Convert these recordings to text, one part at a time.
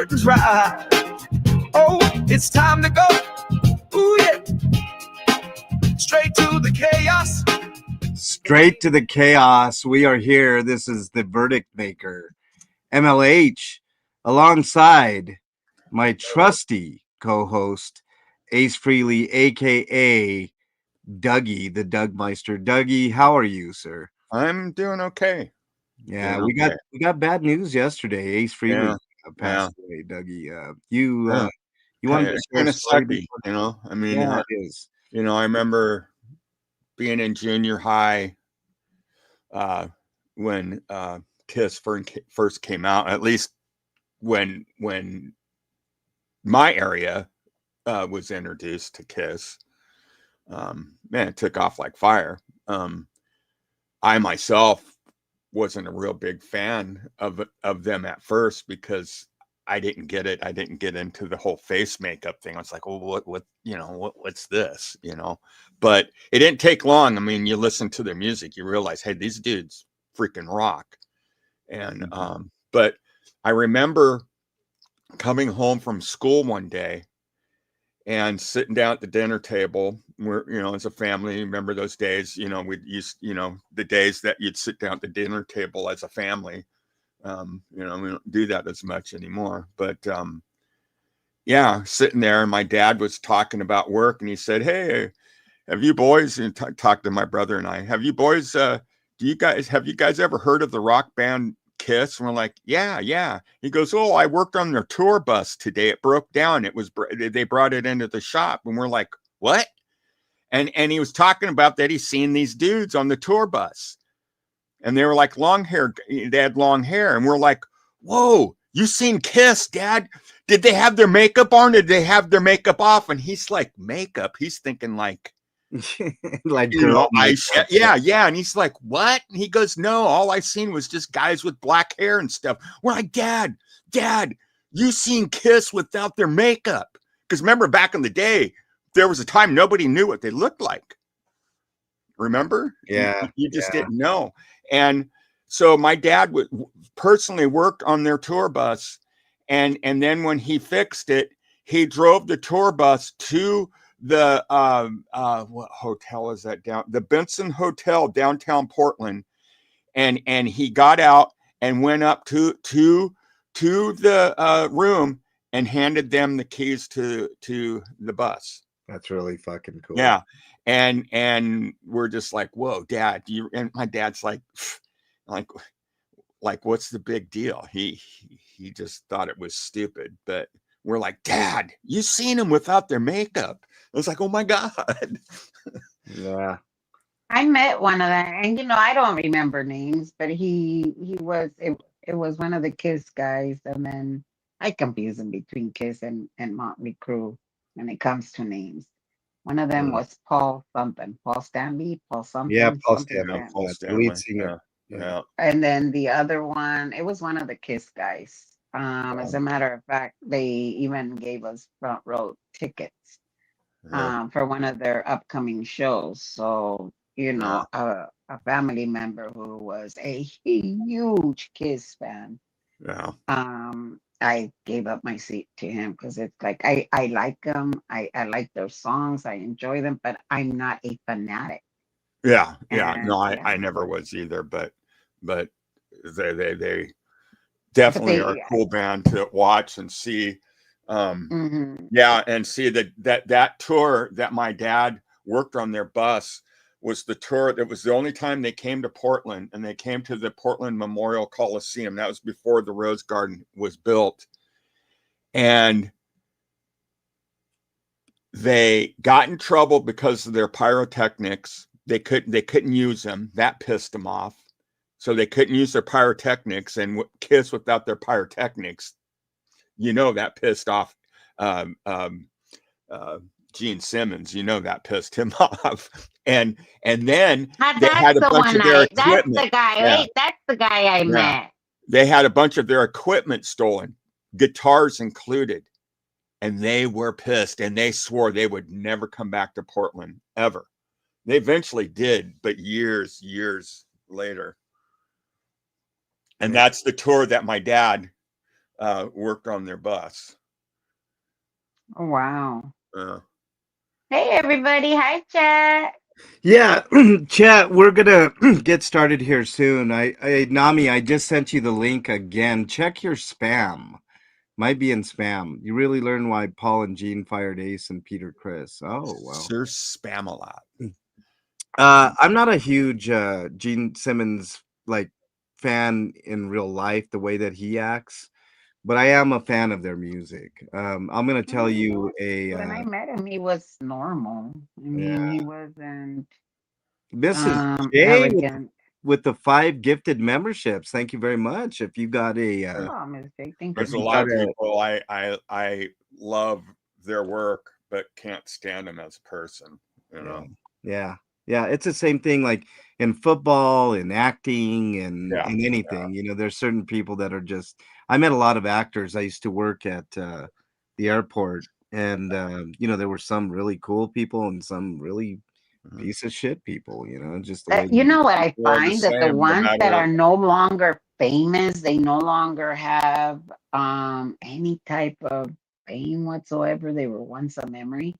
good try. Oh, it's time to go. Ooh, yeah. Straight to the chaos. Straight to the chaos. We are here. This is the Verdict Maker, MLH, alongside my trusty co-host, Ace Freely, aka Dougie, the Dougmeister. Dougie, how are you, sir? I'm doing okay. Yeah, we got bad news yesterday. Ace Freely passed away. Dougie, you wanted to share kind a of story? sucky, you know. I mean, Yeah, it is. You know, I remember being in junior high when Kiss first came out. At least when my area was introduced to Kiss. Man, it took off like fire. I myself wasn't a real big fan of them at first because I didn't get it. I didn't get into the whole face makeup thing. I was like, oh, what's this? You know, but it didn't take long. I mean, you listen to their music, you realize, hey, these dudes freaking rock. And but I remember coming home from school one day and sitting down at the dinner table. We're, you know, as a family, remember those days, you know, we'd used, you know, the days that you'd sit down at the dinner table as a family. You know, we don't do that as much anymore, but yeah, sitting there, and my dad was talking about work, and he said, hey, have you boys, and talked to my brother and I, have you boys, have you guys ever heard of the rock band Kiss? And we're like, yeah. He goes, oh, I worked on their tour bus today. It broke down. They brought it into the shop. And we're like, what? And he was talking about that he's seen these dudes on the tour bus. And they were like long hair. They had long hair. And we're like, whoa, you seen Kiss, Dad? Did they have their makeup on? Did they have their makeup off? And he's like, makeup? He's thinking like, like, you know, yeah. And he's like, what? And he goes, no, all I seen was just guys with black hair and stuff. We're like, Dad, you seen Kiss without their makeup? Because remember, back in the day, there was a time nobody knew what they looked like. Remember? Yeah. You just didn't know. And so my dad would personally work on their tour bus. And then when he fixed it, he drove the tour bus to the what hotel is that down? The Benson Hotel, downtown Portland. And he got out and went up to the room and handed them the keys to the bus. That's really fucking cool. Yeah. And we're just like, whoa, Dad, and my dad's like, what's the big deal? He just thought it was stupid. But we're like, Dad, you seen them without their makeup? I was like, oh my God. Yeah. I met one of them, and you know, I don't remember names, but it was one of the Kiss guys, and then I confuse them between Kiss and Motley Crue when it comes to names. One of them was Paul something, Paul Stanley, Paul something. Yeah, Paul something Stanley, like Paul that. Stanley. lead singer. Yeah. And then the other one, it was one of the Kiss guys. As a matter of fact, they even gave us front row tickets for one of their upcoming shows. So, you know, a family member who was a huge Kiss fan. Yeah. I gave up my seat to him because it's like I like them. I like their songs. I enjoy them, but I'm not a fanatic. Yeah. And, No, I never was either, but they definitely are a cool band to watch and see. Yeah, and see that tour that my dad worked on their bus was the tour that was the only time they came to Portland, and they came to the Portland Memorial Coliseum. That was before the Rose Garden was built. And they got in trouble because of their pyrotechnics. They couldn't use them. That pissed them off. So they couldn't use their pyrotechnics, and Kiss without their pyrotechnics, you know, that pissed off Gene Simmons. You know, that pissed him off. And then they had a bunch of their equipment. That's the guy. Yeah. Wait, that's the guy I met. They had a bunch of their equipment stolen, guitars included, and they were pissed, and they swore they would never come back to Portland ever. They eventually did, but years later. And that's the tour that my dad worked on their bus. Oh, wow. Uh, Hey, everybody. Hi, chat. Yeah, chat, we're gonna get started here soon. Nami, I just sent you the link again. Check your spam. Might be in spam. You really learn why Paul and Gene fired Ace and Peter Chris. Oh, wow. sure, spam a lot. I'm not a huge Gene Simmons like fan in real life, the way that he acts, but I am a fan of their music. I'm gonna tell you When I met him, he was normal. I yeah, mean, he wasn't Mrs. J arrogant. with the 5 gifted memberships. Thank you very much. If you got a Oh, mistake. Thank if There's a you you. lot got of a people I love their work, but can't stand them as a person. You yeah, know. yeah, yeah, it's the same thing like in football, in acting, and Yeah. in anything. There's certain people that are just I met a lot of actors. I used to work at the airport, and there were some really cool people and some really Mhm. piece of shit people, just the way You know what I Well, the find that the same, no ones that matter. are no longer famous, they no longer have any type of fame whatsoever. They were once a memory.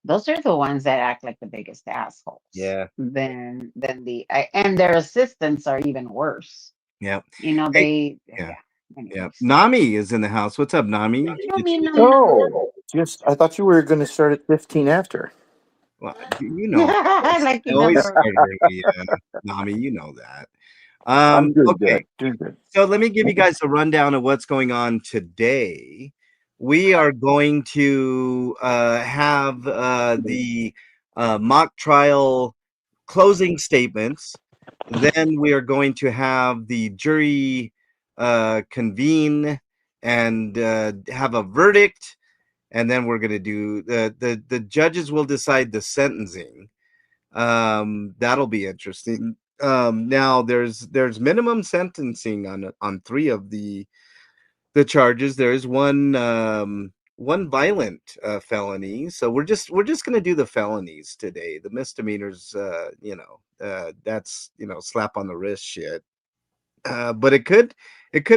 Those are the ones that act like the biggest assholes. yeah, And their assistants are even worse. yeah. Hey, They yeah. yeah. Yeah, Anyways, Nami is in the house. What's up, Nami? no, Did me, you? no, Oh, just I thought you were going to start at 15 after. Well, you no. know, Like I you always never. start early, Nami. You know that. I'm doing Okay, good. Doing good. so let me give you guys a rundown of what's going on today. We are going to have the mock trial closing statements. Then we are going to have the jury convene and have a verdict, and then we're going to do the judges will decide the sentencing. That'll be interesting. Now there's minimum sentencing on 3 of the charges. There's one violent felony, so we're just going to do the felonies today. The misdemeanors, that's slap on the wrist shit. But it could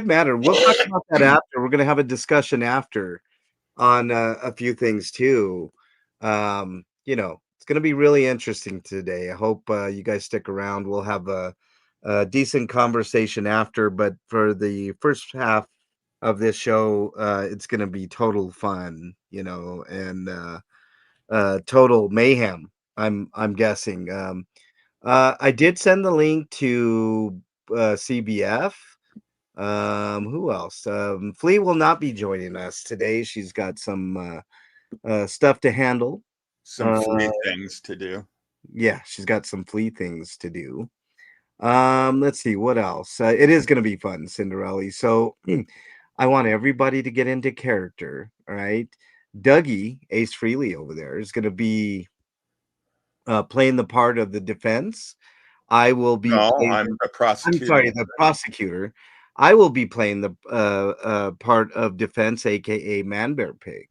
matter. We'll talk about that after. We're going to have a discussion after on a few things too. It's going to be really interesting today. I hope you guys stick around. We'll have a decent conversation after, but for the first half of this show, it's going to be total fun, and total mayhem. I'm guessing. I did send the link to CBF. Who else? Flea will not be joining us today. She's got some stuff to handle. Some Uh, free things to do. yeah, she's got some flea things to do. Let's see what else. It is going to be fun, Cinderella. So I want everybody to get into character. All right, Dougie Ace Frehley over there is going to be playing the part of the defense. I will be No, playing. I'm a I'm sorry, prosecuting. the prosecutor. I will be playing the part of defense, aka manbearpig.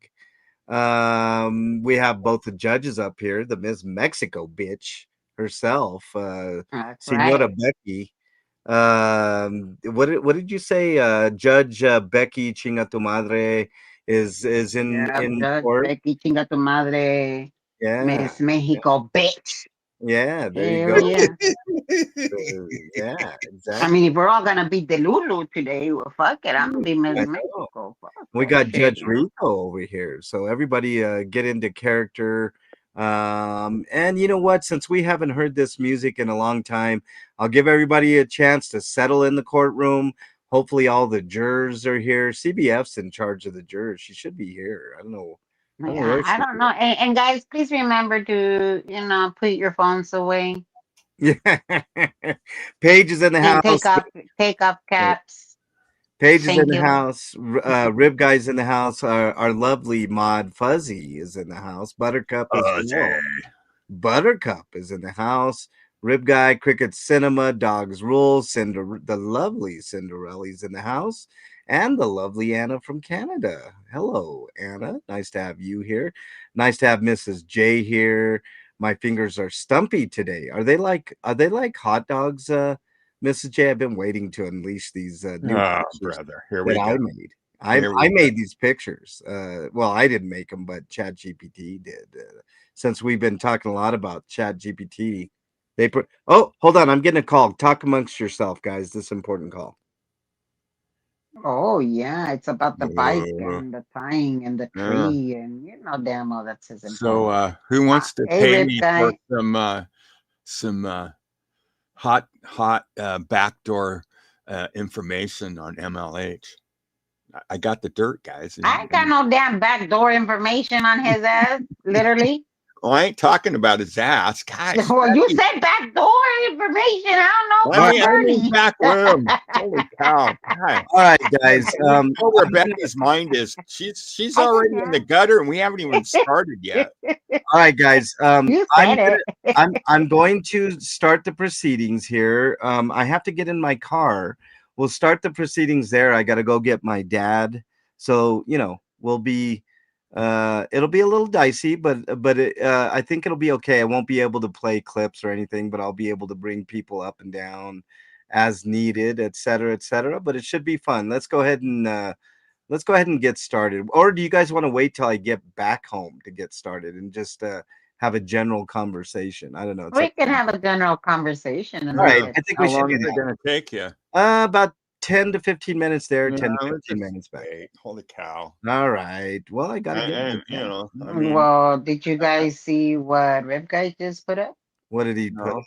We have both the judges up here, the Miss Mexico bitch herself, That's Senora right. Becky. What did you say? Judge Becky Chinga tu madre is Yeah, in Judge court. Becky, chinga tu madre, Yeah, Miss Mexico, bitch. yeah. There you Hell go. yeah. Yeah, I exactly. mean, if we're all gonna be Delulu today, well, fuck it. I'm gonna be Miss I know. Mexico. Fuck We that got shit. Judge Rico over here. So everybody get into character. And you know what? Since we haven't heard this music in a long time, I'll give everybody a chance to settle in the courtroom. Hopefully all the jurors are here. CBF's in charge of the jurors. She should be here. I don't know. I don't know Yeah, where I she don't know. And guys, please remember to, put your phones away is. Yeah. Paige is in the and house. take off caps. Paige is in Thank the you. house. Rib Guy's in the house. Our lovely mod Fuzzy is in the house. Buttercup as well. Buttercup is in the house. Rib Guy, Cricket Cinema, Dogs Rule, the lovely Cinderella's in the house, and the lovely Anna from Canada. Hello, Anna. Nice to have you here. Nice to have Mrs. J here. My fingers are stumpy today. Are they like hot dogs, Mrs. J? I've been waiting to unleash these new Oh, features brother, here that we I go. made. I There we go. made these pictures. Well, I didn't make them, but ChatGPT did. Since we've been talking a lot about ChatGPT, they put. Oh, hold on, I'm getting a call. Talk amongst yourself, guys. This important call. Oh yeah, it's about the bike Uh, and the tying and the yeah. tree and damn well that's his So, important. who wants to Hey, pay Rip me for guy. some hot backdoor information on MLH? I got the dirt, guys. I ain't got no damn backdoor information on his ass, literally. Well, I ain't talking about his ass, guys. Well, you said backdoor information. I don't know I about mean Bernie. back room. Holy cow! God. All right, guys. You know where Becky's mind is. She's I can already in the gutter, and we haven't even started yet. All right, guys. You I'm said gonna, it. I'm going to start the proceedings here. I have to get in my car. We'll start the proceedings there. I got to go get my dad. So we'll be. It'll be a little dicey, but I think it'll be okay. I won't be able to play clips or anything, but I'll be able to bring people up and down as needed, et cetera, et cetera. But it should be fun. Let's go ahead and get started. Or do you guys want to wait till I get back home to get started and just have a general conversation? I don't know. It's We up can to you. have a general conversation and All right. then I think How we should long do is it going to take you? about 10 to 15 minutes there, 10 to Let's 15 just minutes back. wait. Holy cow! All right. Well, I got to get my You dad. know, I mean, well, did you guys see what Rip guy just put up? What did he put no. up?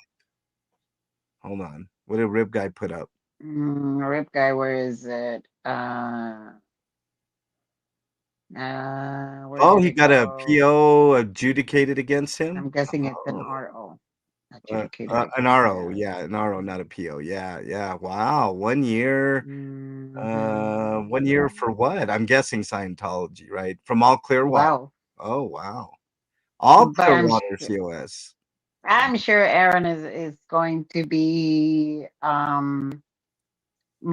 Hold on. What did Rib Guy put up? Rip guy, where is it? Where Oh, did he it got a go? PO adjudicated against him. I'm guessing it's an Oh. RO. Adjudicated An against RO, Aaron. yeah, an RO, not a PO. Yeah, yeah. Wow, 1 year. Mhm. 1 year for what? I'm guessing Scientology, right? From all Clearwater. Wow. Oh, wow. All But Clearwater COS. I'm sure Aaron is going to be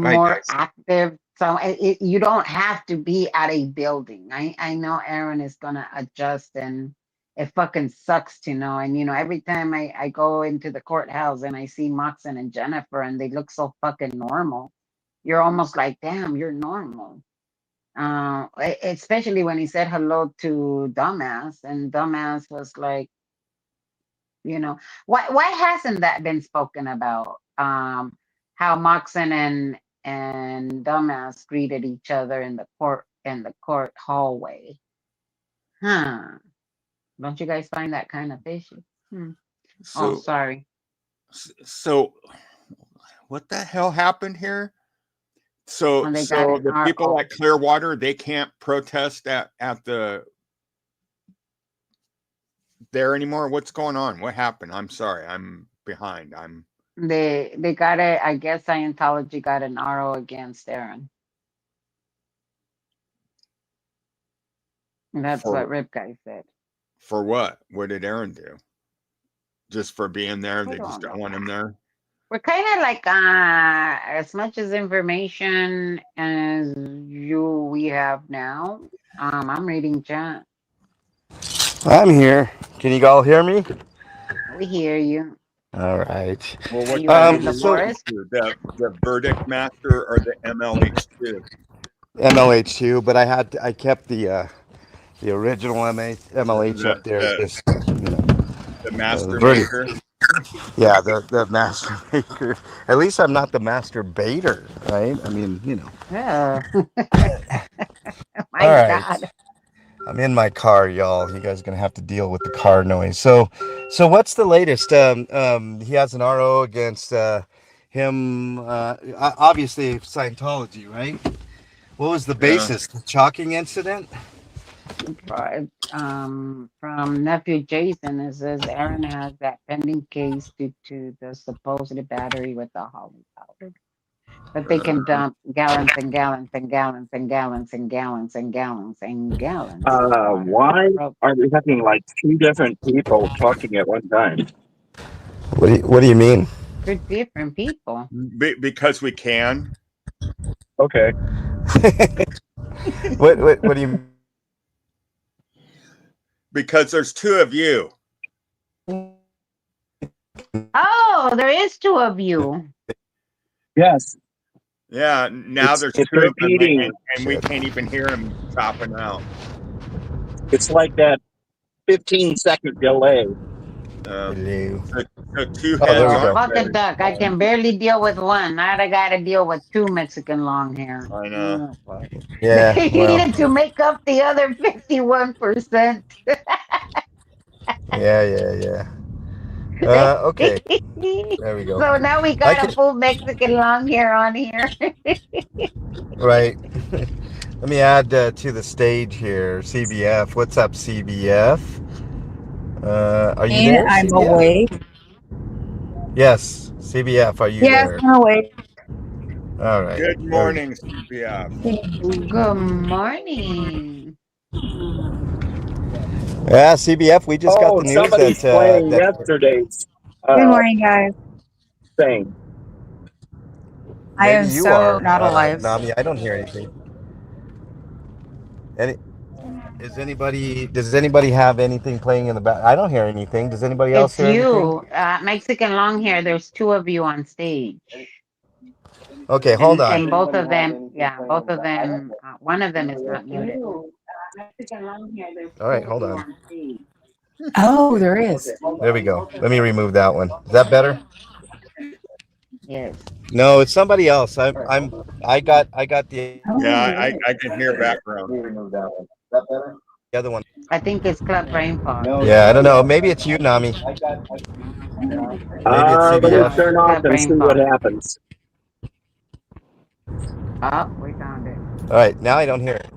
All right, more guys. active. So you don't have to be at a building. I know Aaron is gonna adjust, and it fucking sucks to know. And every time I go into the courthouse and I see Moxon and Jennifer and they look so fucking normal, you're almost like, damn, you're normal. Especially when he said hello to Dumbass, and Dumbass was like, why hasn't that been spoken about? How Moxon and Dumbass greeted each other in the court hallway. Huh? Don't you guys find that kind of fishy? Oh, So, sorry. so what the hell happened here? So, When they got so an the people RO. at Clearwater, they can't protest at the there anymore. What's going on? What happened? I'm sorry, I'm behind. They got it. I guess Scientology got an RO against Aaron. That's what for Rip Guy said. for what? What did Aaron do? Just for being there? I They just don't don't know. want him there. We're kind of like as much as information as we have now. I'm reading chat. I'm here. Can you all hear me? We hear you. All right. Well, Are what you chat out are in the you So listening forest? to? The verdict master or the MLH2? MLH2, but I kept the original MLH The up there. the, Just the the master verdict. maker. Yeah, the master maker. At least I'm not the master baiter, right? I mean, Yeah. All My right. God. I'm in my car, y'all. You guys are gonna have to deal with the car noise. So what's the latest? He has an RO against him. Obviously Scientology, right? What was the Yeah. basis? The chalking incident? From nephew Jason, it says Aaron has that pending case due to the supposed battery with the holy powder. But they can dump gallons and gallons and gallons and gallons and gallons and gallons and gallons of water on Why rope. are we having like two different people talking at one time? What do you mean? They're different people. Because we can. Okay. What do you Because there's two of you. Oh, there is two of you. Yes. Yeah, now It's there's it's two of them, repeating. and we can't even hear him chopping out. It's like that 15-second delay. Hello. So two Oh, there heads we Well, go. aren't fuck very a duck. I can barely deal with one. Now I gotta deal with two Mexican long hair. I know. Yeah, They well, needed to make up the other 51%. yeah. Okay, there we go. So now we I got can a full Mexican long hair on here. right. Let me add to the stage here. CBF, what's up, CBF? Are you there, I'm CBF? awake. Yes, CBF, are you Yes, there? I'm awake. All right. Good There we morning, CBF. Good morning. Yeah, CBF, we just got Oh, the news somebody's that playing that yesterday's Good morning, guys. thing. I maybe am you so are, not alive. Nami. I don't hear anything. Any does anybody have anything playing in the back? I don't hear anything. Does anybody else It's hear anything? you, Mexican long hair. There's two of you on stage. Okay, hold on. And both of them, yeah, both of them, one of them is not muted. All right, hold on. Oh, there is. There we go. Let me remove that one. Is that better? Yes. No, it's somebody else. I got the Yeah, Oh, I can hear background. other one. I think it's Club Brain Fog. Yeah, I don't know. Maybe it's you, Nami. Maybe it's Let me No, CBF. it's turn off Club and see Brain what Fog. happens. Oh, we found it. All right, now I don't hear it.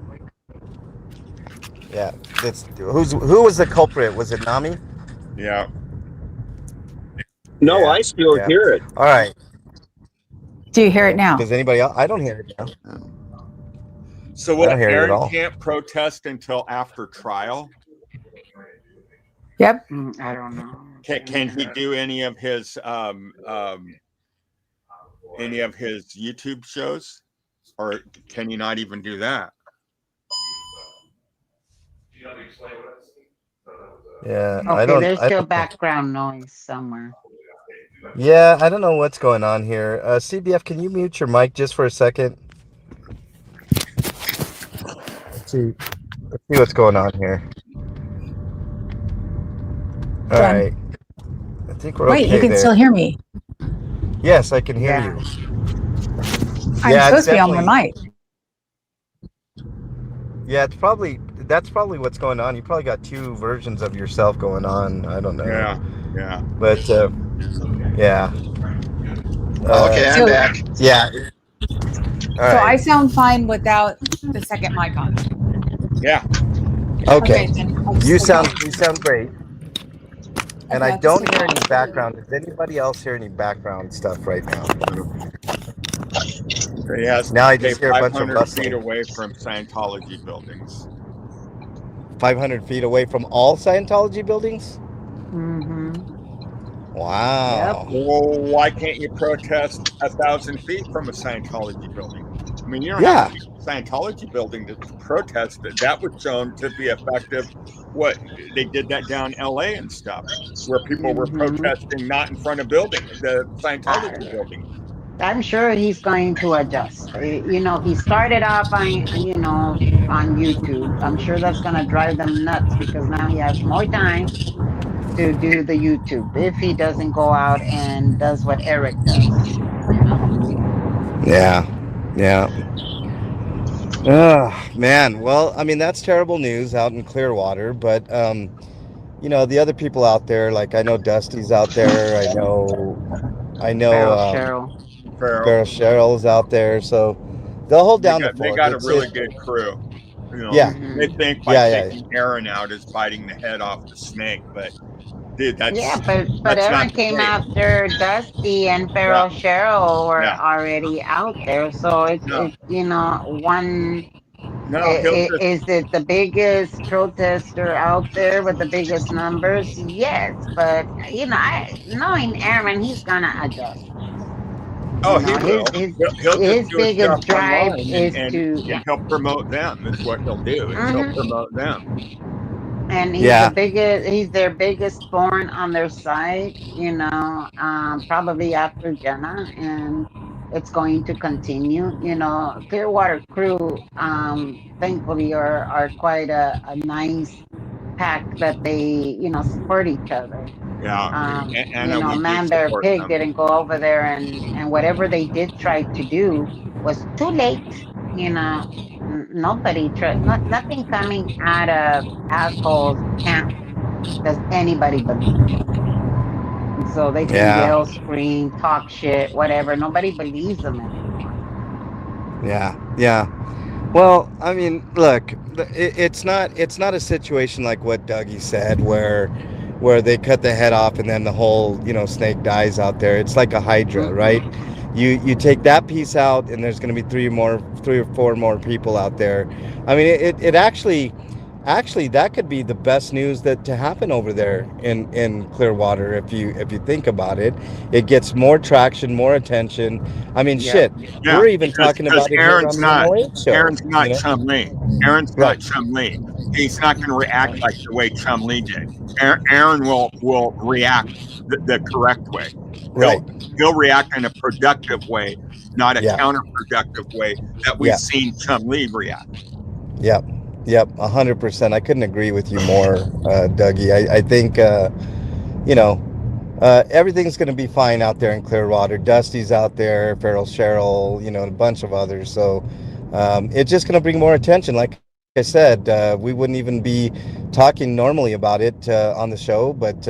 Yeah, it's who was the culprit? Was it Nami? Yeah. No, Yeah, I still yeah. hear it. All right. do you hear it now? Does anybody else? I don't hear it now. So I what? don't hear it at Aaron all. can't protest until after trial. Yep. I don't know. Can he do any of his YouTube shows, or can you not even do that? Yeah, Okay, there's I still don't know. background noise somewhere. Yeah, I don't know what's going on here. CBF, can you mute your mic just for a second? Let's see what's going on here. All Done. right. I think we're Wait, you okay can there. still hear me. Yes, I can hear Yeah. you. I'm Yeah, it's supposed to be on definitely. my mic. Yeah, that's probably what's going on. You probably got two versions of yourself going on. I don't know. Yeah. But yeah. Okay, I'm So, back. Yeah. All so I right. sound fine without the second mic on. Yeah. Okay. Then You I'll sound go. great. And Okay, I I'll just don't take hear it any off. background. Does anybody else hear any background stuff right now? He has Now to I stay just hear a bunch of 500 feet rustling. away from Scientology buildings. 500 feet away from all Scientology buildings? Mm-hmm. Wow. Well, why can't you protest 1,000 feet from a Scientology building? I mean, you don't have Yeah. to be a Scientology building to protest it. That was shown to be effective. What they did that down LA and stuff, where people were protesting not in front of the Scientology building. I'm sure he's going to adjust. You know, he started off on YouTube. I'm sure that's going to drive them nuts because now he has more time to do the YouTube if he doesn't go out and does what Eric does, you know? Yeah. Oh, man. Well, I mean, that's terrible news out in Clearwater, but the other people out there, like I know Dusty's out there. I know Feral Cheryl. Farrah Cheryl's out there, so they'll hold down the They fort. got a really good crew. Yeah. They think by taking Aaron out is biting the head off the snake, but dude, but that's Aaron not the came case. after Dusty and Feral Cheryl were already out there. So it's one. No, he'll just Is it the biggest protester out there with the biggest numbers? Yes, but knowing Aaron, he's gonna adjust. he will. He'll just His do his stuff biggest drive online is and to he'll promote them. Is what he'll do. Is he'll promote them. and he's their biggest thorn on their side, probably after Jenna. And it's going to continue. You know, Clearwater crew, thankfully are quite a nice pack that they, you know, support each other. Yeah, You Anna, know, we do Man Bear support Pig them. didn't go over there, and whatever they did try to do was too late. You know, nobody, nothing coming out of assholes camp does anybody believe. And so they can Yeah, yell, scream, talk shit, whatever. Nobody believes them anymore. yeah, yeah. Well, I mean, look, it's not a situation like what Dougie said, where they cut the head off and then the whole snake dies out there. It's like a hydra, right? Mm-mm. You take that piece out, and there's going to be three or four more people out there. I mean, it actually that could be the best news that to happen over there in Clearwater. If you think about it, it gets more traction, more attention. I mean, Yep. shit, Yeah, we're even talking because about it here on the MLA show. Aaron's not Chum Lee. Aaron's not Right, Chum Lee. He's not going to react like the way Chum Lee did. Aaron will react the correct way. right, He'll he'll react in a productive way, not a yeah, counterproductive way that we've yeah, seen Chum Lee react. yep, yep, 100%. I couldn't agree with you more, Dougie. I think you know everything's going to be fine out there in Clearwater. Dusty's out there, Farrell Cheryl, and a bunch of others. So it's just going to bring more attention. Like I said, we wouldn't even be talking normally about it on the show, but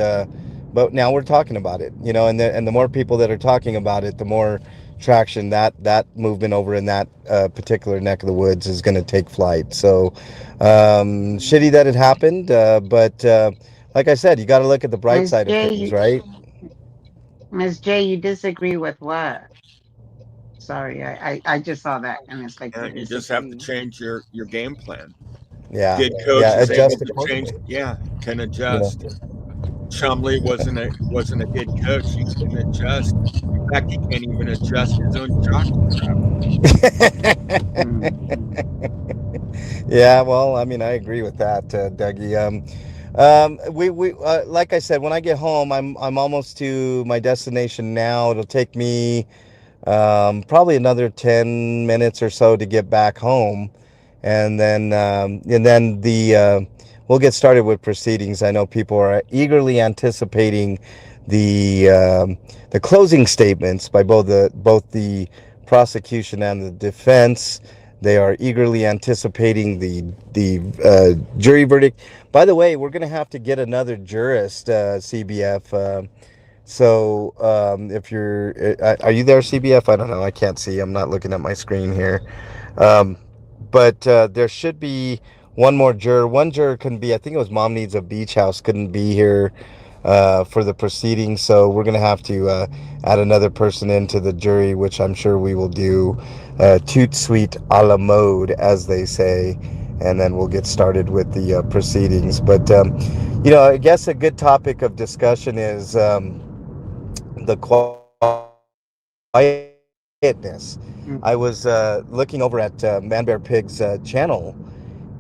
now we're talking about it. And the more people that are talking about it, the more traction that movement over in that particular neck of the woods is going to take flight. So shitty that it happened, but like I said, you got to look at the bright Miss side of J, things, right? Miss J, you disagree with what? Sorry, I just saw that and it's like you You just have to disagree. change your game plan. Yeah, Good coach yeah, is able adjust to change. accordingly. Yeah, can You know. adjust. Chumley wasn't a good coach. He couldn't adjust. In fact, he can't even adjust his own jockey crap. Mm. Yeah, well, I mean, I agree with that, Dougie. We like I said, when I get home, I'm almost to my destination now. It'll take me probably another 10 minutes or so to get back home, and then we'll get started with proceedings. I know people are eagerly anticipating the closing statements by both the prosecution and the defense. They are eagerly anticipating the jury verdict. By the way, we're going to have to get another jurist, CBF. So if you're, are you there, CBF? I don't know. I can't see. I'm not looking at my screen here. Um, but there should be one more juror. One juror couldn't be. I think it was Mom Needs a Beach House. Couldn't be here for the proceedings. So we're gonna have to add another person into the jury, which I'm sure we will do. Toot sweet a la mode, as they say. And then we'll get started with the proceedings. But I guess a good topic of discussion is the quietness. I Mm. was looking over at Man Bear Pig's channel,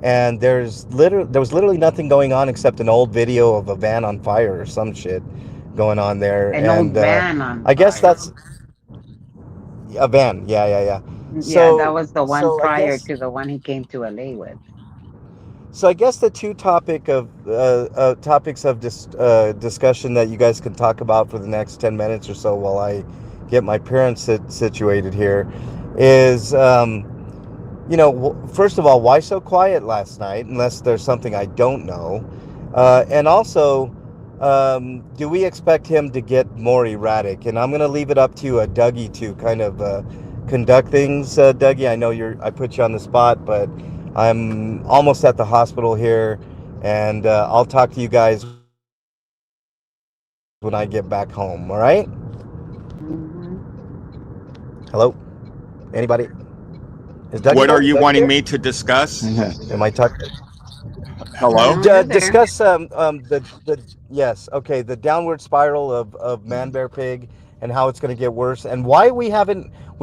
and there was literally nothing going on except an old video of a van on fire or some shit going on there. An old And van on I guess fire. that's a van. Yeah, yeah, yeah. Yeah, that So, was the one so I prior guess to the one he came to LA with. So I guess the two topics of discussion that you guys can talk about for the next 10 minutes or so while I get my parents situated here is, first of all, why so quiet last night, unless there's something I don't know? And also, do we expect him to get more erratic? And I'm going to leave it up to Dougie to kind of conduct things. Dougie, I know I put you on the spot, but I'm almost at the hospital here, and I'll talk to you guys when I get back home. All right? Hmm. Hello? Anybody? Is Dougie What there? are you Dougie wanting there? me to discuss? Am I talking? Hello? No, you're there. Discuss the yes, okay, the downward spiral of Man Bear Pig and how it's going to get worse, and why we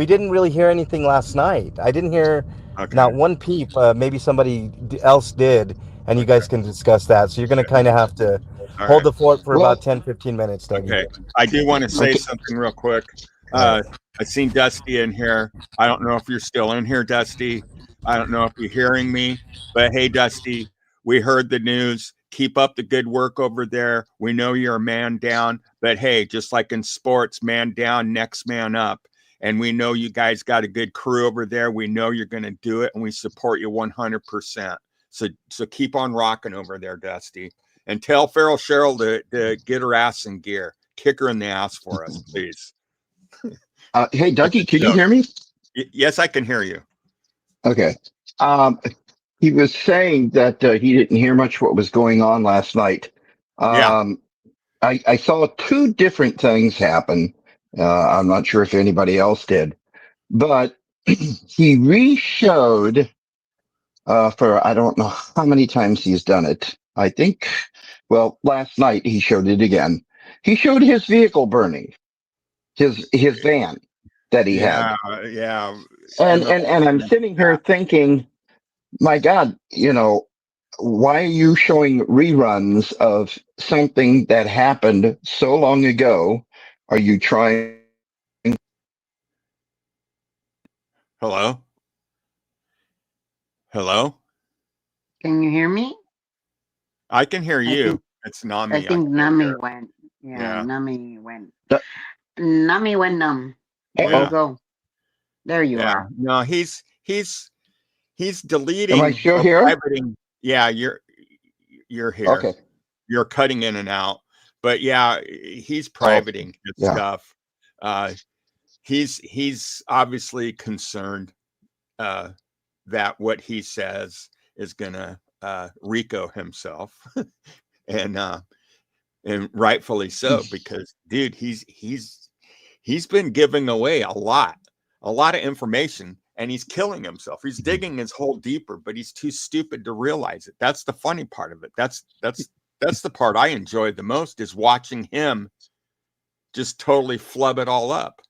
didn't really hear anything last night. I didn't hear Okay. not one peep. Maybe somebody else did, and you Okay. guys can discuss that. So you're going to kind of have to All hold right. the fort for about Well, 10-15 minutes, Dougie. Okay. I do want to say okay. something real quick. I seen Dusty in here. I don't know if you're still in here, Dusty. I don't know if you're hearing me, but hey, Dusty, we heard the news. Keep up the good work over there. We know you're a man down, but hey, just like in sports, man down, next man up. And we know you guys got a good crew over there. We know you're going to do it, and we support you 100%. So keep on rocking over there, Dusty. And tell Feral Cheryl to get her ass in gear. Kick her in the ass for us, please. Hey, That's a Dougie, can you joke. hear me? Yes, I can hear you. Okay. He was saying that he didn't hear much what was going on last night. Yeah. I saw two different things happen. I'm not sure if anybody else did, but he re-showed for I don't know how many times he's done it. I think, well, last night he showed it again. He showed his vehicle burning, his van that he had. Yeah. And I'm sitting here thinking, my God, why are you showing reruns of something that happened so long ago? Are you trying? Hello? Hello? Can you hear me? I can hear I think you. It's not I me. I think can't Nami hear. went. Yeah, Yeah. Nami went numb. There you Yeah. go. There you Yeah. are. No, he's Am I deleting still or here? privating. Yeah, you're here. Okay. You're cutting in and out. But yeah, he's Oh, privating his yeah. stuff. Uh he's obviously concerned that what he says is gonna Rico himself. and rightfully so, because dude, he's been giving away a lot of information, and he's killing himself. He's digging his hole deeper, but he's too stupid to realize it. That's the funny part of it. That's the part I enjoy the most, is watching him just totally flub it all up.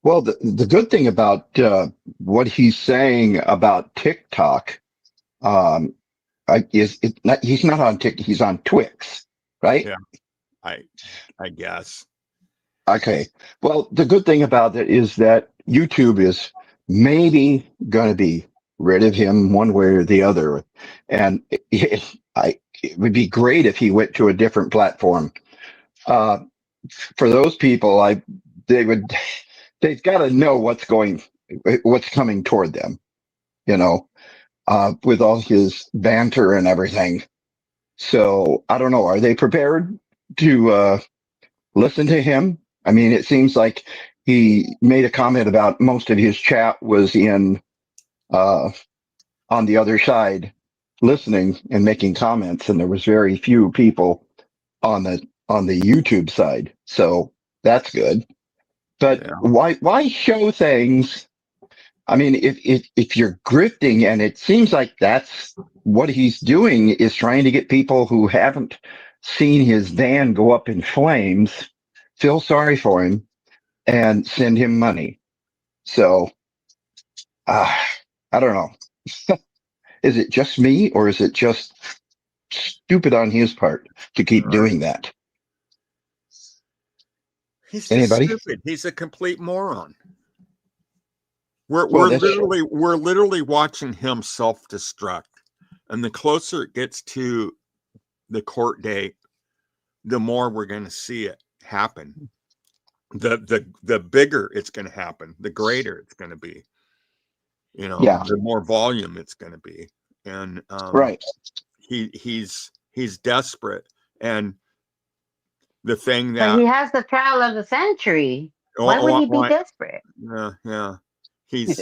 Well, the good thing about what he's saying about TikTok is he's not on TikTok. He's on Twix, right? Yeah, I guess. Okay. Well, the good thing about it is that YouTube is maybe going to be rid of him one way or the other. And it would be great if he went to a different platform. Uh, for those people, they would, they've got to know what's coming toward them, with all his banter and everything. So I don't know. Are they prepared to, listen to him? I mean, it seems like he made a comment about most of his chat was uh, on the other side listening and making comments, and there was very few people on the YouTube side. So that's good. But Yeah. why show things? I mean, if you're grifting, and it seems like that's what he's doing, is trying to get people who haven't seen his van go up in flames feel sorry for him and send him money. So, uh, I don't know. Is it just me, or is it just stupid on his part to keep Right. doing that? He's just Anybody? stupid. He's a complete moron. We're Well, we're that's literally watching him self-destruct. And the closer it gets to the court date, the more we're going to see it happen. The bigger it's going to happen, the greater it's going to be. yeah, The more volume it's going to be. And right. he's desperate. And the thing But that he has the trial of the century. Why would oh, he be desperate? yeah, he's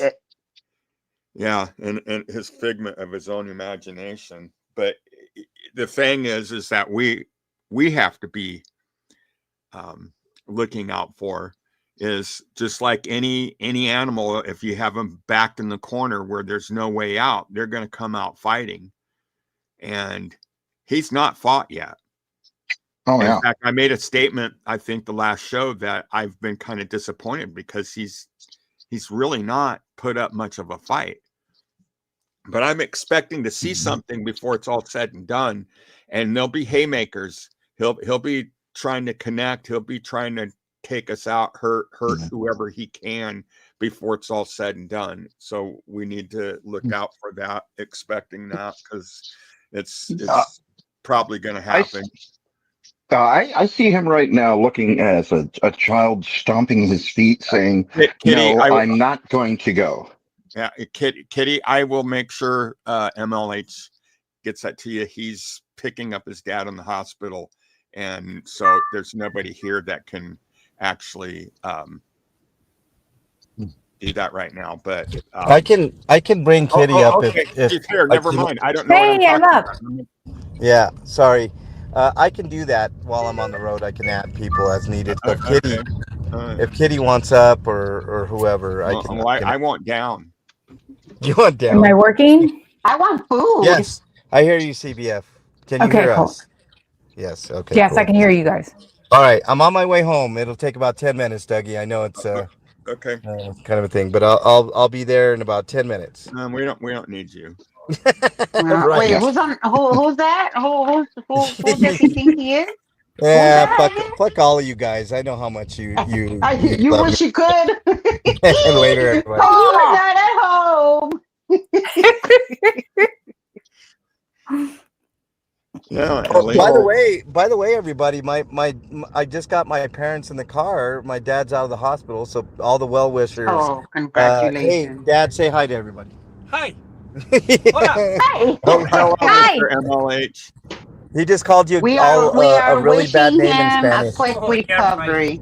yeah, and his figment of his own imagination. But the thing is that we have to be looking out for, is just like any animal. If you have them backed in the corner where there's no way out, they're going to come out fighting. And he's not fought yet. Oh In yeah. fact, I made a statement, I think the last show, that I've been kind of disappointed because he's really not put up much of a fight. But I'm expecting to see something before it's all said and done, and there'll be haymakers. He'll be trying to connect. He'll be trying to take us out, hurt whoever he can before it's all said and done. So we need to look out for that, expecting that, because it's probably going to happen. I see him right now looking as a child stomping his feet saying, Kitty, no, I'm not going to go. Yeah, Kitty, I will make sure MLH gets that to you. He's picking up his dad in the hospital. And so there's nobody here that can actually do that right now. But I can bring Kitty up okay. if She's here. Never mind. I don't know Hey, what I'm I'm talking about. Yeah, sorry. I can do that while I'm on the road. I can add people as needed. So if Kitty wants up or whoever, I can. I want down. You want down? Am I working? I want food. Yes, I hear you, CBF. Can you hear cool. us? Yes. Okay. Yes, cool. I can hear you guys. All right, I'm on my way home. It'll take about 10 minutes, Dougie. I know it's okay, kind of a thing, but I'll be there in about 10 minutes. We don't need you. Right. Wait, who's that? Who does he think he is? Yeah, fuck all of you guys. I know how much you wish you could. Later, everybody. Oh, you were not at home. No, by the way, everybody, I just got my parents in the car. My dad's out of the hospital, so all the well wishers. Oh, congratulations! Hey, Dad, say hi to everybody. Hi. Hi. Hello, Hi. Mr. MLH. He just called you We all are a really bad wishing name in him a Spanish. quick recovery.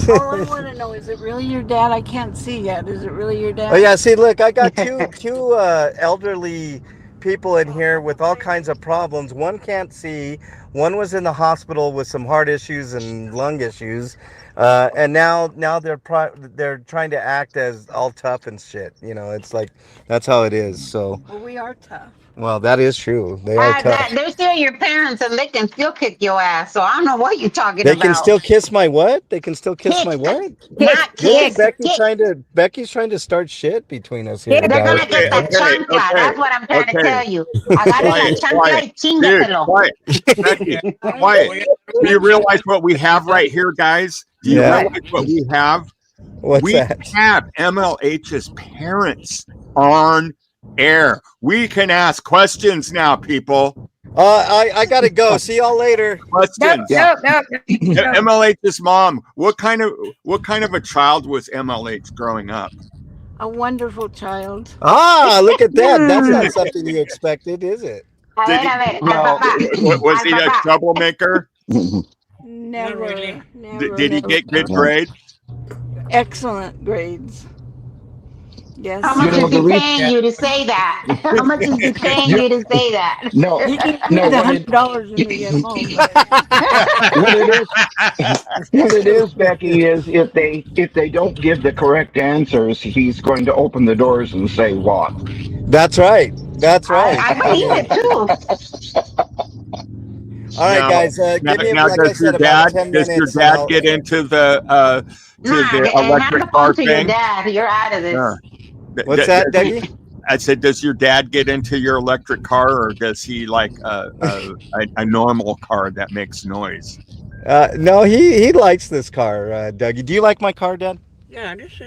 All I want to know, is it really your dad? I can't see yet. Is it really your dad? Oh yeah, see, look, I got two elderly people in here with all kinds of problems. One can't see. One was in the hospital with some heart issues and lung issues, and now they're trying to act as all tough and shit. You know, it's like that's how it is. So. Well, we are tough. Well, that is true. They are tough. They're still your parents, and they can still kick your ass. So I don't know what you're talking They about. can still kiss my what? They can still kiss my what? Not Really, kick. Becky's trying to start shit between us here. They're gonna get the chancla. That's what I'm trying to tell you. Agarre la chancla y chingatelo. Quiet. Do you realize what we have right here, guys? Do you realize what we have? What's that? We have MLH's parents on air. We can ask questions now, people. I gotta go. See y'all later. Questions. No. MLH's mom. What kind of a child was MLH growing up? A wonderful child. Ah, look at that. That's not something you expected, is it? Was he a troublemaker? Never. Did he get good grades? Excellent grades. Yes. How much is he paying you to say that? How much is he paying you to say that? No, He can give me the $100 when we get home. what it is, Becky, is if they don't give the correct answers, he's going to open the doors and say what? That's right. I believe it too. All right, guys. Give me, now, like I said, about 10 minutes. Does your dad get into the electric car to thing? Your dad. You're out of this. What's that, Dougie? I said, does your dad get into your electric car, or does he like a normal car that makes noise? No, he likes this car, Dougie. Do you like my car, Dad? Yeah, this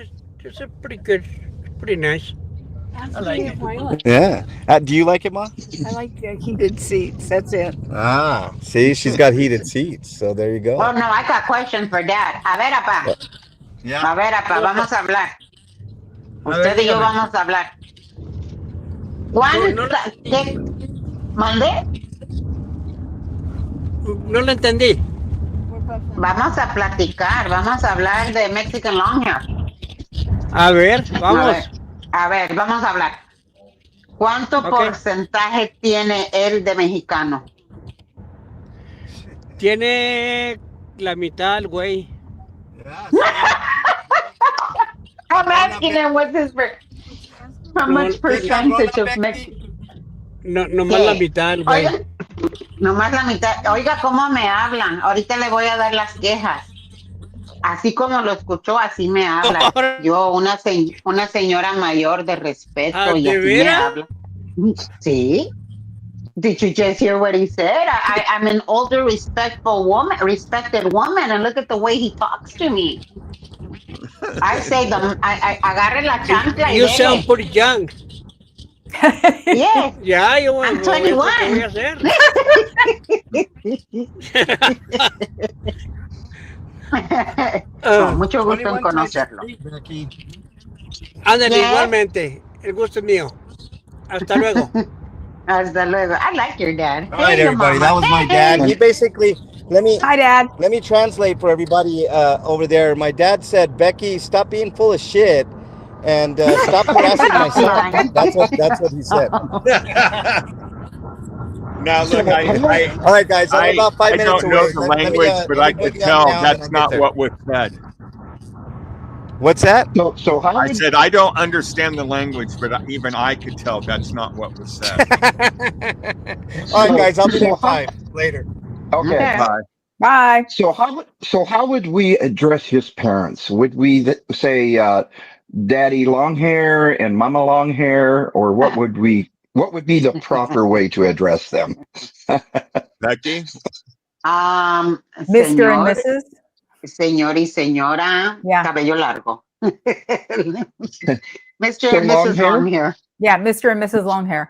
is a pretty good, pretty nice. I like it. Yeah. Do you like it, Ma? I like the heated seats. That's it. Ah, see, she's got heated seats, so there you go. Oh, no, I got questions for Dad. A ver, apa. Yeah. A ver, apa, vamos a hablar. Usted y yo vamos a hablar. ¿Qué? ¿Mandé? No lo entendí. Vamos a platicar, vamos a hablar de Mexican Longhair. A ver, vamos. A ver, vamos a hablar. ¿Cuánto porcentaje tiene él de mexicano? Tiene la mitad el güey. I'm asking him what's his how much percentage of Mexican. No, nomás la mitad el güey. Oiga, nomás la mitad. Oiga, cómo me hablan. Ahorita le voy a dar las quejas. Así como lo escuchó, así me habla. Yo, una señora mayor de respeto, y ¿De así me veras? habla. Sí. Did you just hear what he said? I'm an older, respected woman, and look at the way he talks to me. I say I agarre la chancla y You sound dele. pretty young. Yes, Ya, yo I'm eso que voy a 21. hacer. Oh, Ah, mucho gusto en 21 times conocerlo. 3, Becky. ándale, Yes. igualmente. El gusto es mío. Hasta luego. Hasta luego. I like your dad. All right, Hey, your everybody. That mama. was my dad. Hey. He And basically Hi, Dad. let me translate for everybody over there. My dad said, "Becky, stop being full of shit and stop harassing my Stop son." lying. That's what he said. Now look, so how, All right, guys. I'm about 5 I minutes don't know away. the language, but Let me I boogie could on tell down, and that's I'll get not there. what was said. What's that? so how I would said I don't understand the language, but even I could tell that's not what was said. All right, so guys. I'll be so there how 5 later. okay. Okay. Bye. Bye. So how would we address his parents? Would we say daddy long hair and mama long hair, or what would be the proper way to address them? Becky, Mr. and Señor, Mrs. señor y señora, Yeah. cabello largo. Mr. So and long Mrs. hair? Longhair. Yeah. Mr. and Mrs. Longhair.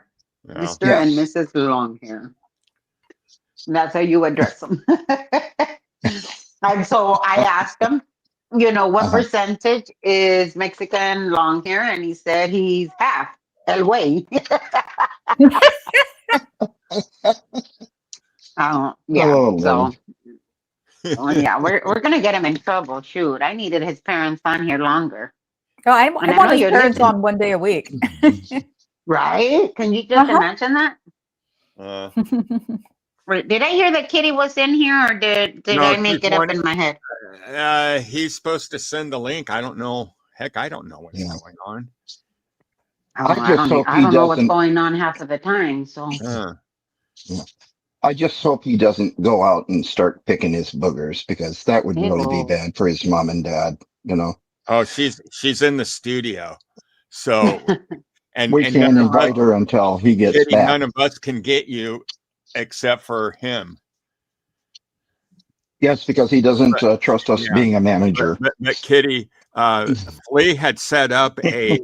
yeah. Mr. and Yes. Mrs. Longhair. That's how you address them. And so I asked him, what Uh-huh. percentage is Mexican long hair? And he said he's half. El way. Yeah. Oh So Lord. yeah, we're gonna get him in trouble. Shoot, I needed his parents on here longer. Oh, And I I know want his you're parents listening, on one day a week. right? Can you just Uh-huh. imagine that? Uh, Did I hear that Kitty was in here, or did no, I she's make it up one. in my head? He's supposed to send the link. I don't know. Heck, I don't know what's Yeah. going on. I just hope I he don't know what's doesn't. going on half of the time. So Uh, Yeah. I just hope he doesn't go out and start picking his boogers because that would really be ew. bad for his mom and dad. You know, oh, she's in the studio. So and we and none can't of us, invite her until he gets Kitty, back. none of us can get you except for him. Yes, because he doesn't But trust us yeah, being a manager. but Kitty, Flea had set up a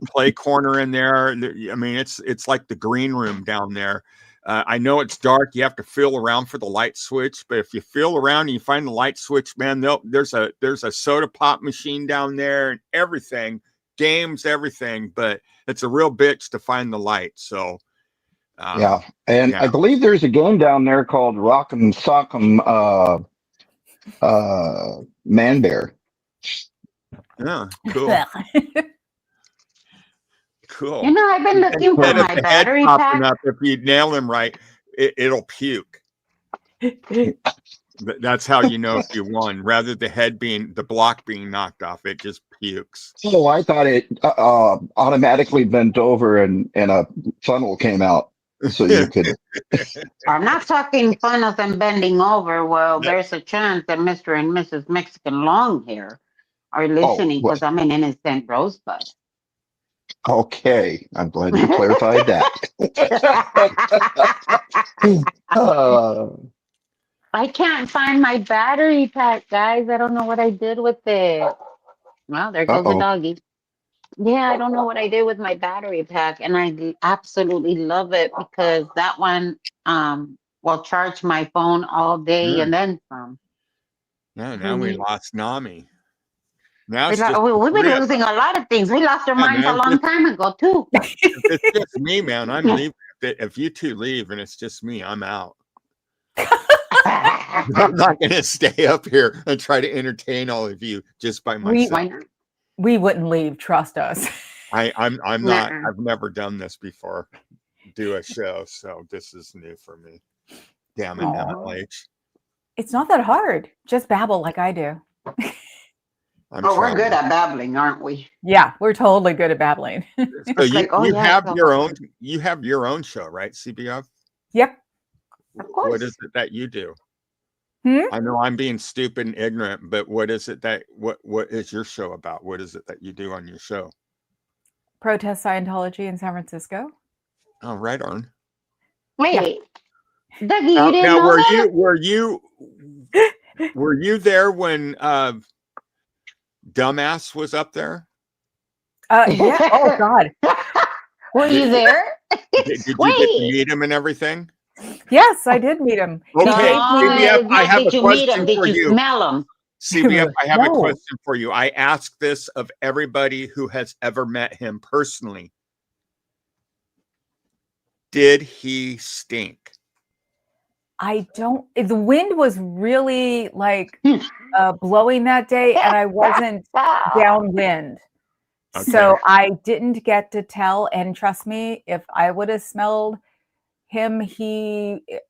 play corner in there. I mean, it's like the green room down there. I know it's dark. You have to feel around for the light switch, but if you feel around and you find the light switch, man, there's a soda pop machine down there and everything, games, everything. But it's a real bitch to find the light. So Yeah, and yeah, I believe there's a game down there called Rock'em Sock'em Man Bear. yeah, cool, cool. I've been looking for Instead of my the head battery popping pack. up, if you nail him right, it'll puke. That's how you know if you won. Rather the block being knocked off, it just pukes. Oh, I thought it automatically bent over and a funnel came out so you could. I'm not talking funnels and bending over. Well, That- there's a chance that Mr. and Mrs. Mexican Longhair are Oh, listening well, because I'm an innocent rosebud. okay. I'm glad you clarified that. uh, I can't find my battery pack, guys. I don't know what I did with it. Well, there goes the oh. doggy. Yeah, I don't know what I did with my battery pack, and I absolutely love it because that one will charge my phone all day yeah. and then some. No, now we lost Nami. Now We've it's just the been three of losing us. a lot of things. We lost our Yeah, minds a man. long time ago too. If it's just me, man, I'm leaving. If you two leave and it's just me, I'm out. I'm not going to stay up here and try to entertain all of you just by myself. Why not? We wouldn't leave. Trust us. I'm not. Nuh-uh. I've never done this before. Do a show, so this is new for me. Damn it, Aw. MLH. It's not that hard. Just babble like I do. I'm Oh, we're trying. good at babbling, aren't we? Yeah, we're totally good at babbling. So It's like, oh yeah, have so- your own show, right? CBF. Yep. Of course. What is it that you do? Hmm? I know I'm being stupid and ignorant, but what is it that what is your show about? What is it that you do on your show? Protest Scientology in San Francisco. Oh, right on. Wait, Dougie, you didn't Now, know were that? you there when Dumbass was up there? Yeah. Oh God. Were you there? Did you get to Wait. meet him and everything? Yes, I did meet him. He Okay, gave me CBF, It's I not have a did you meet him? question Did for you you. smell him? CBF, I have a No. question for you. I ask this of everybody who has ever met him personally. Did he stink? I don't. The wind was really like blowing that day, and I wasn't downwind. Okay. So I didn't get to tell. And trust me, if I would have smelled him,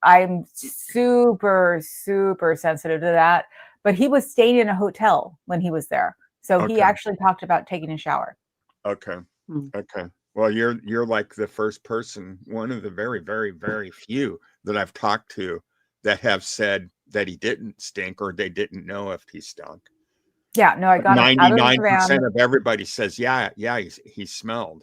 I'm super, super sensitive to that. But he was staying in a hotel when he was there. So he Okay. actually talked about taking a shower. Okay. Hmm. Okay. Well, you're like the first person, one of the very, very, very few that I've talked to that have said that he didn't stink or they didn't know if he stunk. Yeah, no, I got him out of the van. 99% of everybody says, yeah, he smelled.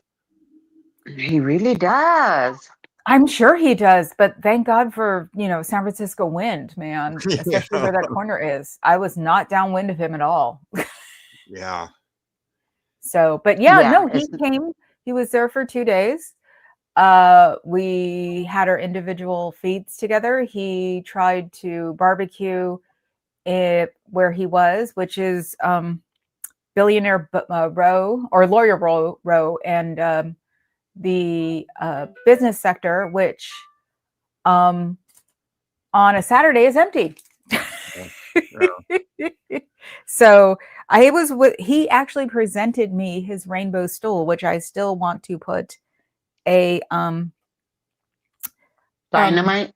He really does. I'm sure he does, but thank God for, San Francisco wind, man, especially where that corner is. I was not downwind of him at all. Yeah. So, but Yeah, no, he it's came. He was there for 2 days. We had our individual feeds together. He tried to barbecue it where he was, which is Billionaire Row or Lawyer Row, and the business sector, which on a Saturday is empty. So he actually presented me his rainbow stool, which I still want to put a dynamite.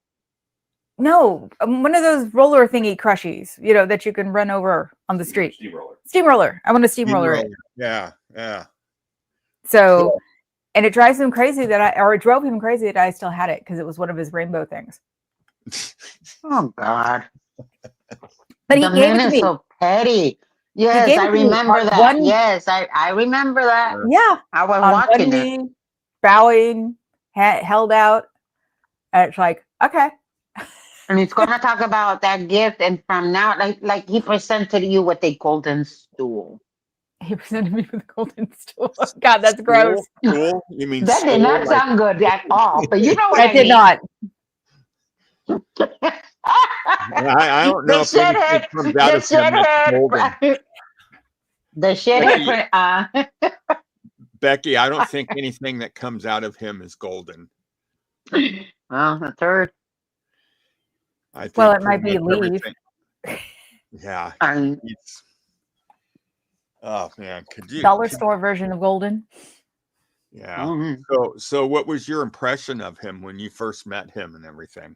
No, one of those roller thingy crushies, that you can run over on the street. Steamroller. I want to steamroller it. Yeah. Yeah. So, Cool. and it drives him crazy it drove him crazy that I still had it because it was one of his rainbow things. Oh God. But he The gave man it to is me. so petty. Yes, gave I it to me remember on that. one- Yes, I remember that. Yeah. I was On watching one it. knee, bowing, held out. And it's like, okay. And he's gonna talk about that gift, and from now, like he presented you with a golden stool. He presented me with a golden stool. God, that's gross. Stool? You mean That did stool, not like- sound good at all, but you know what That I did mean. not. I don't know if anything comes out of him that's golden. The shithead. Becky, I don't think anything that comes out of him is golden. Well, the third. I think Well, it might pretty be much leaf. everything- Yeah. Um, Oh man, could you? Dollar store version of golden. Yeah. mhm. So what was your impression of him when you first met him and everything?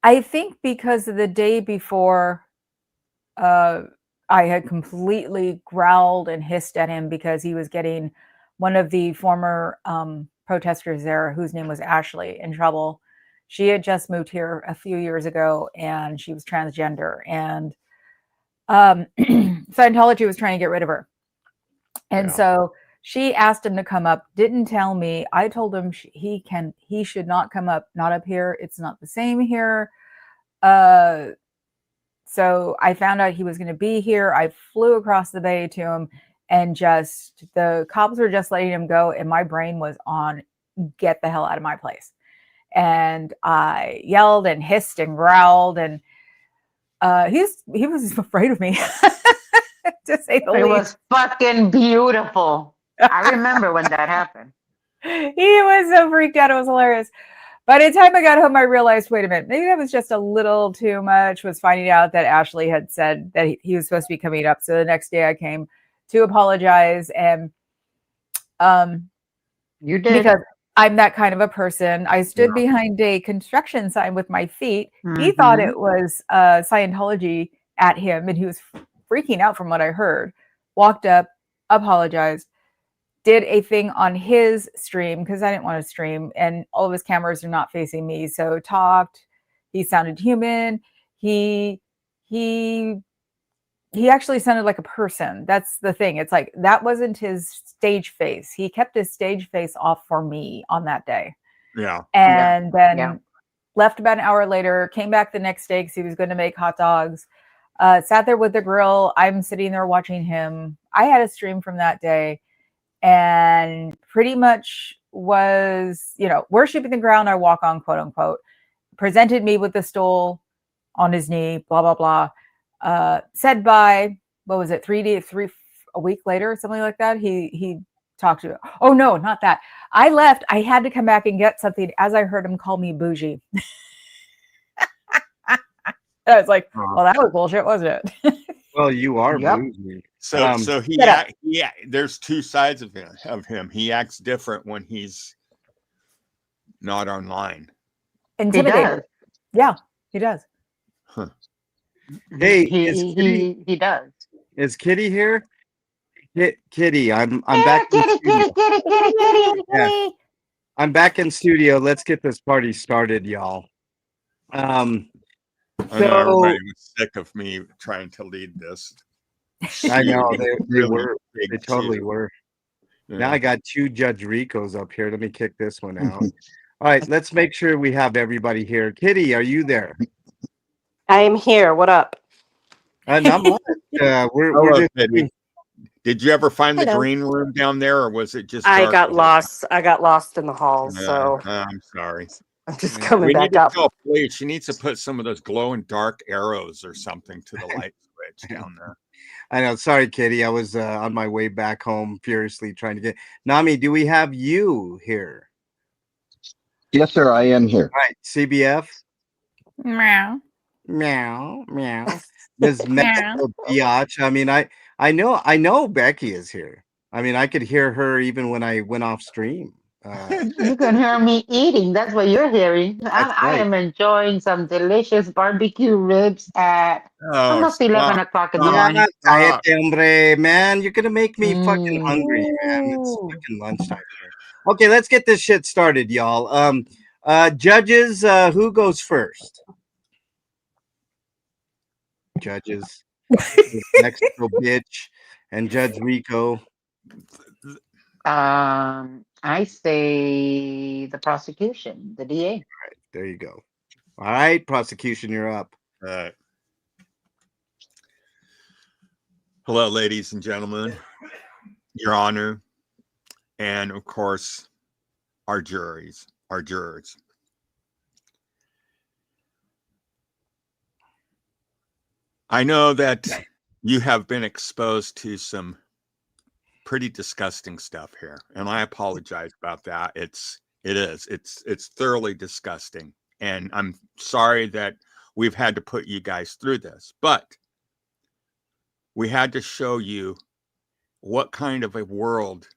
I think because of the day before, I had completely growled and hissed at him because he was getting one of the former protesters there, whose name was Ashley, in trouble. She had just moved here a few years ago, and she was transgender, and Scientology was trying to get rid of her. And Yeah. so she asked him to come up, didn't tell me. I told him he should not come up, not up here. It's not the same here. So I found out he was going to be here. I flew across the bay to him, and just the cops were just letting him go. And my brain was on, get the hell out of my place. And I yelled and hissed and growled, and he was afraid of me, to say the It least. was fucking beautiful. I remember when that happened. He was so freaked out. It was hilarious. By the time I got home, I realized, wait a minute, maybe that was just a little too much. Was finding out that Ashley had said that he was supposed to be coming up. So the next day I came to apologize, and You did. because I'm that kind of a person. I stood behind a construction sign with my feet. He thought it was Scientology at him, and he was freaking out from what I heard. Walked up, apologized, did a thing on his stream because I didn't want to stream, and all of his cameras are not facing me. So talked. He sounded human. He actually sounded like a person. That's the thing. It's like that wasn't his stage face. He kept his stage face off for me on that day. Yeah. And then Yeah. left about an hour later, came back the next day because he was going to make hot dogs. Sat there with the grill. I'm sitting there watching him. I had a stream from that day and pretty much was, worshiping the ground I walk on, quote unquote. Presented me with the stool on his knee, blah, blah, blah. Said bye. What was it? A week later, something like that. He talked to me. Oh no, not that. I left. I had to come back and get something as I heard him call me bougie. I was like, well, that was bullshit, wasn't it? Well, you are Yep. bougie. So there's two sides of him. He acts different when he's not online. He Intimidating. does. Yeah, he does. Huh. Hey, He does. is Kitty here? Kitty, I'm back in studio. Kitty. Yeah. I'm back in studio. Let's get this party started, y'all. I know So everybody was sick of me trying to lead this. I know they Really were. big They totally too. were. Yeah. Now I got 2 Judge Ricos up here. Let me kick this one out. All right, let's make sure we have everybody here. Kitty, are you there? I am here. What up? Not much. We're Hello, just Kitty. Did you ever find the Hello. green room down there, or was it just I dark got the whole lost. I got lost in the halls, time? so I'm sorry. I'm just Yeah. coming We need back to up. tell police. She needs to put some of those glow in dark arrows or something to the light switch down there. I know. Sorry, Kitty. I was on my way back home, furiously trying to get. Nami, do we have you here? Yes, sir. I am here. All right, CBF. Meow. Meow, meow. Ms. Mexico Biatch. I mean, I know Becky is here. I mean, I could hear her even when I went off stream. You can hear me eating. That's what you're hearing. That's I right. am enjoying some delicious barbecue ribs at Oh, almost 11 o'clock in the Yeah, morning. cállate, hombre, man. You're gonna make me fucking hungry, man. It's Ooh. fucking lunchtime here. Okay, let's get this shit started, y'all. Judges, who goes first? Judges. Mexico bitch and Judge Rico. I say the prosecution, the DA. There you go. All right, prosecution, you're up. Hello, ladies and gentlemen, Your Honor, and of course, our jurors. I know that you have been exposed to some pretty disgusting stuff here, and I apologize about that. It's thoroughly disgusting, and I'm sorry that we've had to put you guys through this, but we had to show you what kind of a world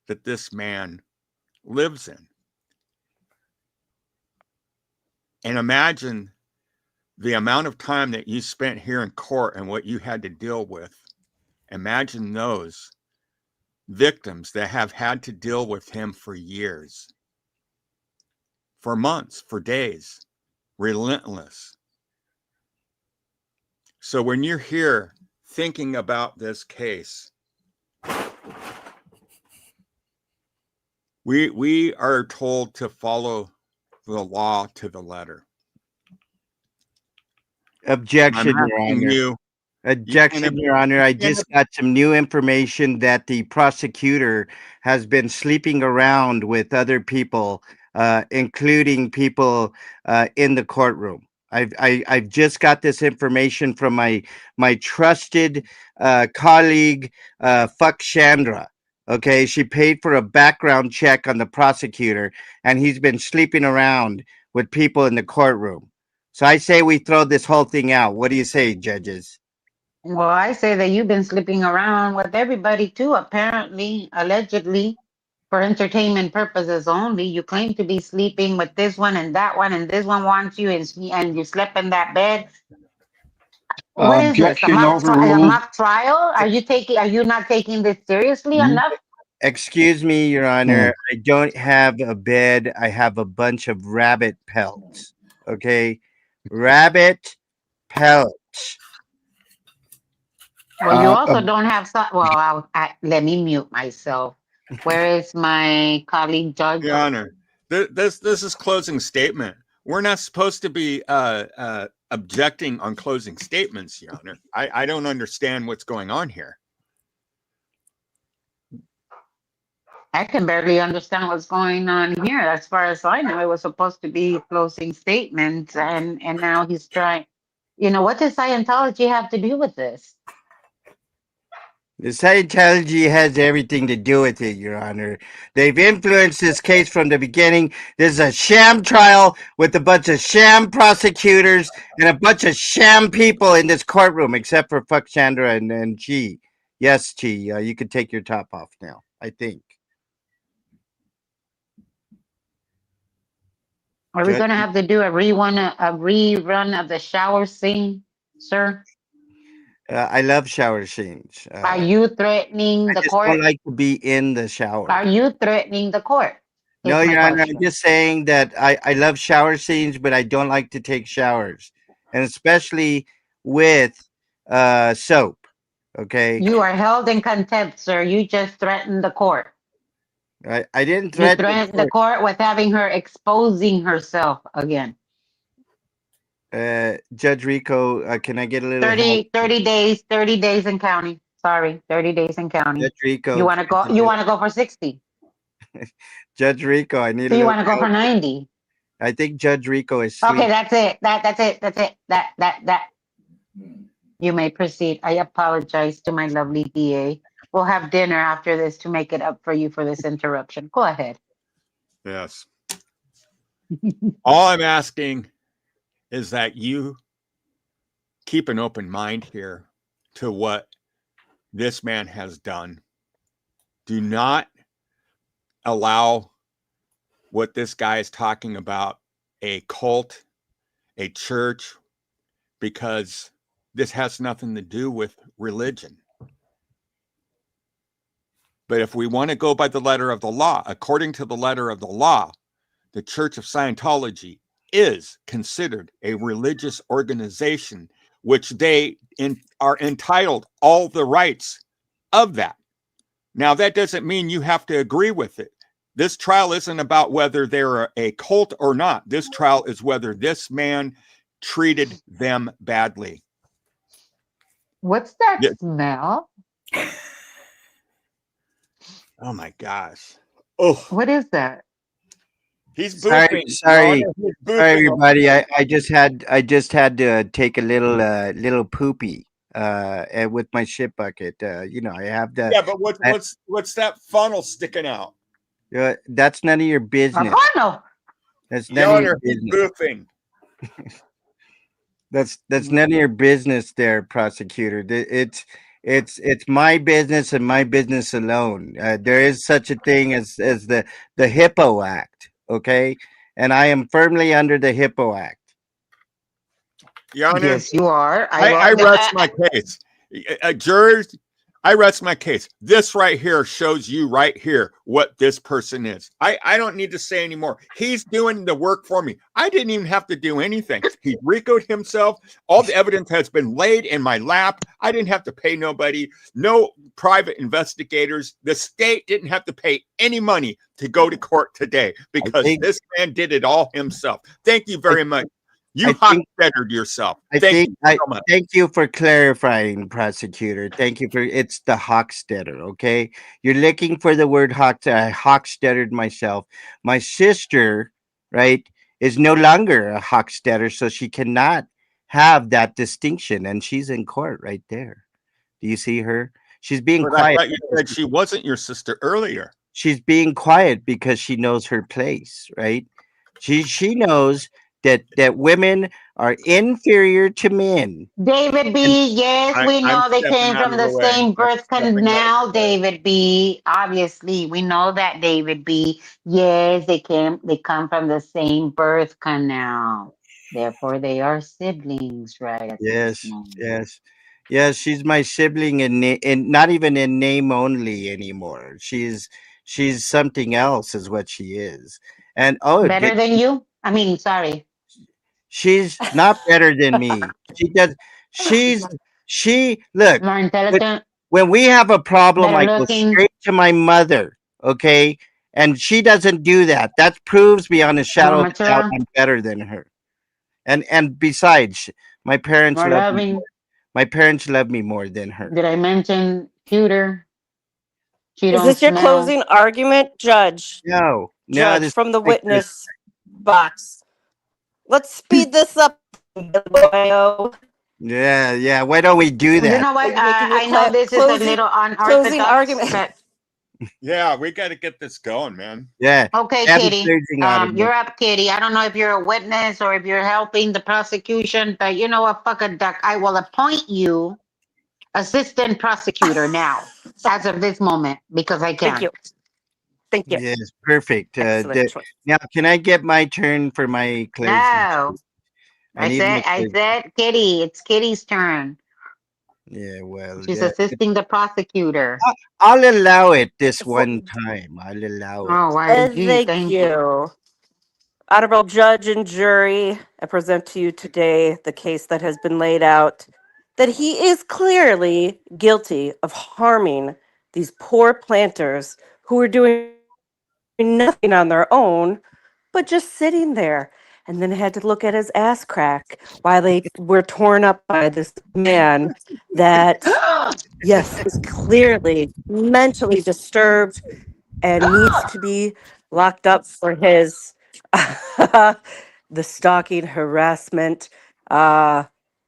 that this man lives in. And imagine the amount of time that you spent here in court and what you had to deal with. Imagine those victims that have had to deal with him for years, for months, for days, relentless. So when you're here thinking about this case, we are told to follow the law to the letter. Objection, I'm Your asking Honor. you. Objection, Your Honor. I just got some new information that the prosecutor has been sleeping around with other people, including people in the courtroom. I've just got this information from my trusted colleague, Fuck Chandra. Okay, she paid for a background check on the prosecutor, and he's been sleeping around with people in the courtroom. So I say we throw this whole thing out. What do you say, judges? Well, I say that you've been sleeping around with everybody too, apparently, allegedly, for entertainment purposes only. You claim to be sleeping with this one and that one, and this one wants you, and you slept in that bed. What is this? A Objection a overruled. mock trial? Are you not taking this seriously enough? Excuse me, Your Honor. I don't have a bed. I have a bunch of rabbit pelts. Okay? Rabbit pelts. Well, you also don't have some. Well, let me mute myself. Where is my colleague, Judge? Your Honor, This is closing statement. We're not supposed to be objecting on closing statements, Your Honor. I don't understand what's going on here. I can barely understand what's going on here. As far as I know, it was supposed to be closing statements, and now he's trying. You know, what does Scientology have to do with this? The Scientology has everything to do with it, Your Honor. They've influenced this case from the beginning. This is a sham trial with a bunch of sham prosecutors and a bunch of sham people in this courtroom, except for fuck Chandra and G. Yes, G, you can take your top off now, I think. Are we going to have to do a rerun of the shower scene, sir? I love shower scenes. Are you threatening I the just court? don't like to be in the shower. Are you threatening the court? No, Is my Your Honor, I'm question. just saying that I love shower scenes, but I don't like to take showers, and especially with soap. Okay, You are held in contempt, sir. You just threatened the court. I didn't You threaten the threatened the court. court with having her exposing herself again. Judge Rico, can I get a little help? 30 days, 30 days and counting. Sorry, 30 days and counting. Judge Rico, You want to go? You want to go for 60? Judge Rico, I need So a you little want to go for help. 90? I think Judge Rico is Okay, asleep. that's it. That's it. That's it. That. You may proceed. I apologize to my lovely DA. We'll have dinner after this to make it up for you for this interruption. Go ahead. Yes. All I'm asking is that you keep an open mind here to what this man has done. Do not allow what this guy is talking about, a cult, a church, because this has nothing to do with religion. But if we want to go by the letter of the law, according to the letter of the law, the Church of Scientology is considered a religious organization, which they are entitled all the rights of that. Now, that doesn't mean you have to agree with it. This trial isn't about whether they're a cult or not. This trial is whether this man treated them badly. What's that smell? Oh my gosh. Oh, What is that? he's Sorry, boofing. sorry, Your Honor, he's boofing. sorry, everybody. I just had to take a little poopy and with my shit bucket. You know, I have the. Yeah, but what's that funnel sticking out? That's none of your business. No. That's Your none of your Honor, he's business. boofing. That's none of your business, there, prosecutor. It's my business and my business alone. There is such a thing as the Hippo Act, okay? And I am firmly under the Hippo Act. Your Honor, Yes, you are. I rest my case. Jurors, I rest my case. This right here shows you right here what this person is. I don't need to say anymore. He's doing the work for me. I didn't even have to do anything. He RICO'd himself. All the evidence has been laid in my lap. I didn't have to pay nobody, no private investigators. The state didn't have to pay any money to go to court today because this man did it all himself. Thank you very much. You hot-bettered yourself. Thank you so much. Thank you for clarifying, prosecutor. Thank you for it's the Hochstetter, okay? You're looking for the word Hochstetter. I Hochstettered myself. My sister, right, is no longer a Hochstetter, so she cannot have that distinction, and she's in court right there. Do you see her? She's being quiet. I thought you said she wasn't your sister earlier. She's being quiet because she knows her place, right? She knows that women are inferior to men. David B, yes, we know they stepping came out from of the the way. same I'm birth stepping out of canal, the way. David B. Obviously, we know that, David B. Yes, they come from the same birth canal. Therefore, they are siblings, right? At this moment. Yes. She's my sibling in not even in name only anymore. She's something else, is what she is. And Better than you? I mean, sorry. she's not better than me. She look. More intelligent. When we have a problem, Better I go looking. straight to my mother, okay? And she doesn't do that. That proves beyond a shadow More of a doubt mature, I'm better than her. And besides, my parents more love me. loving. My parents love me more than her. Did I mention cuter? She Is don't this your smell. closing argument, Judge? No, no, Judge this from the like this. witness box. Let's speed this up, boyo. Yeah. Why don't we do You that? know Are what? you making your I know this is a little closing unorthodox, argument? but Yeah, we got to get this going, man. Yeah. okay, Have a Kitty. closing audible. You're up, Kitty. I don't know if you're a witness or if you're helping the prosecution, but you know what? Fuck a duck. I will appoint you assistant prosecutor now, as of this moment, because I Thank can. you. Thank you. Yes, perfect. Excellent choice. Now, can I get my turn for my closing? No, I need my I closing. said, Kitty. It's Kitty's turn. Yeah, well, She's assisting the prosecutor. I'll allow it this one time. I'll allow it. Oh, why? Gee, Thank thank you. you. Honorable judge and jury, I present to you today the case that has been laid out that he is clearly guilty of harming these poor planters who were doing nothing on their own, but just sitting there. And then had to look at his ass crack while they were torn up by this man that, yes, is clearly mentally disturbed and needs to be locked up for his the stalking harassment.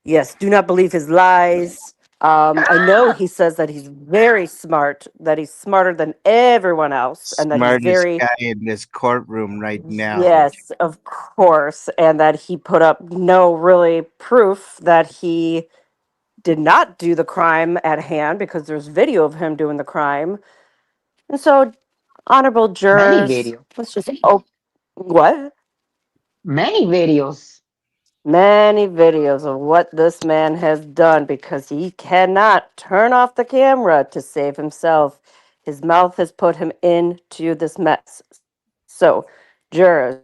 Yes, do not believe his lies. I know he says that he's very smart, that he's smarter than everyone else, and that he's Smartest very, guy in this courtroom right now. yes, of course, and that he put up no really proof that he did not do the crime at hand because there's video of him doing the crime. And so, honorable Many jurors, videos. let's just what? Many videos. Many videos of what this man has done because he cannot turn off the camera to save himself. His mouth has put him into this mess. So, jurors,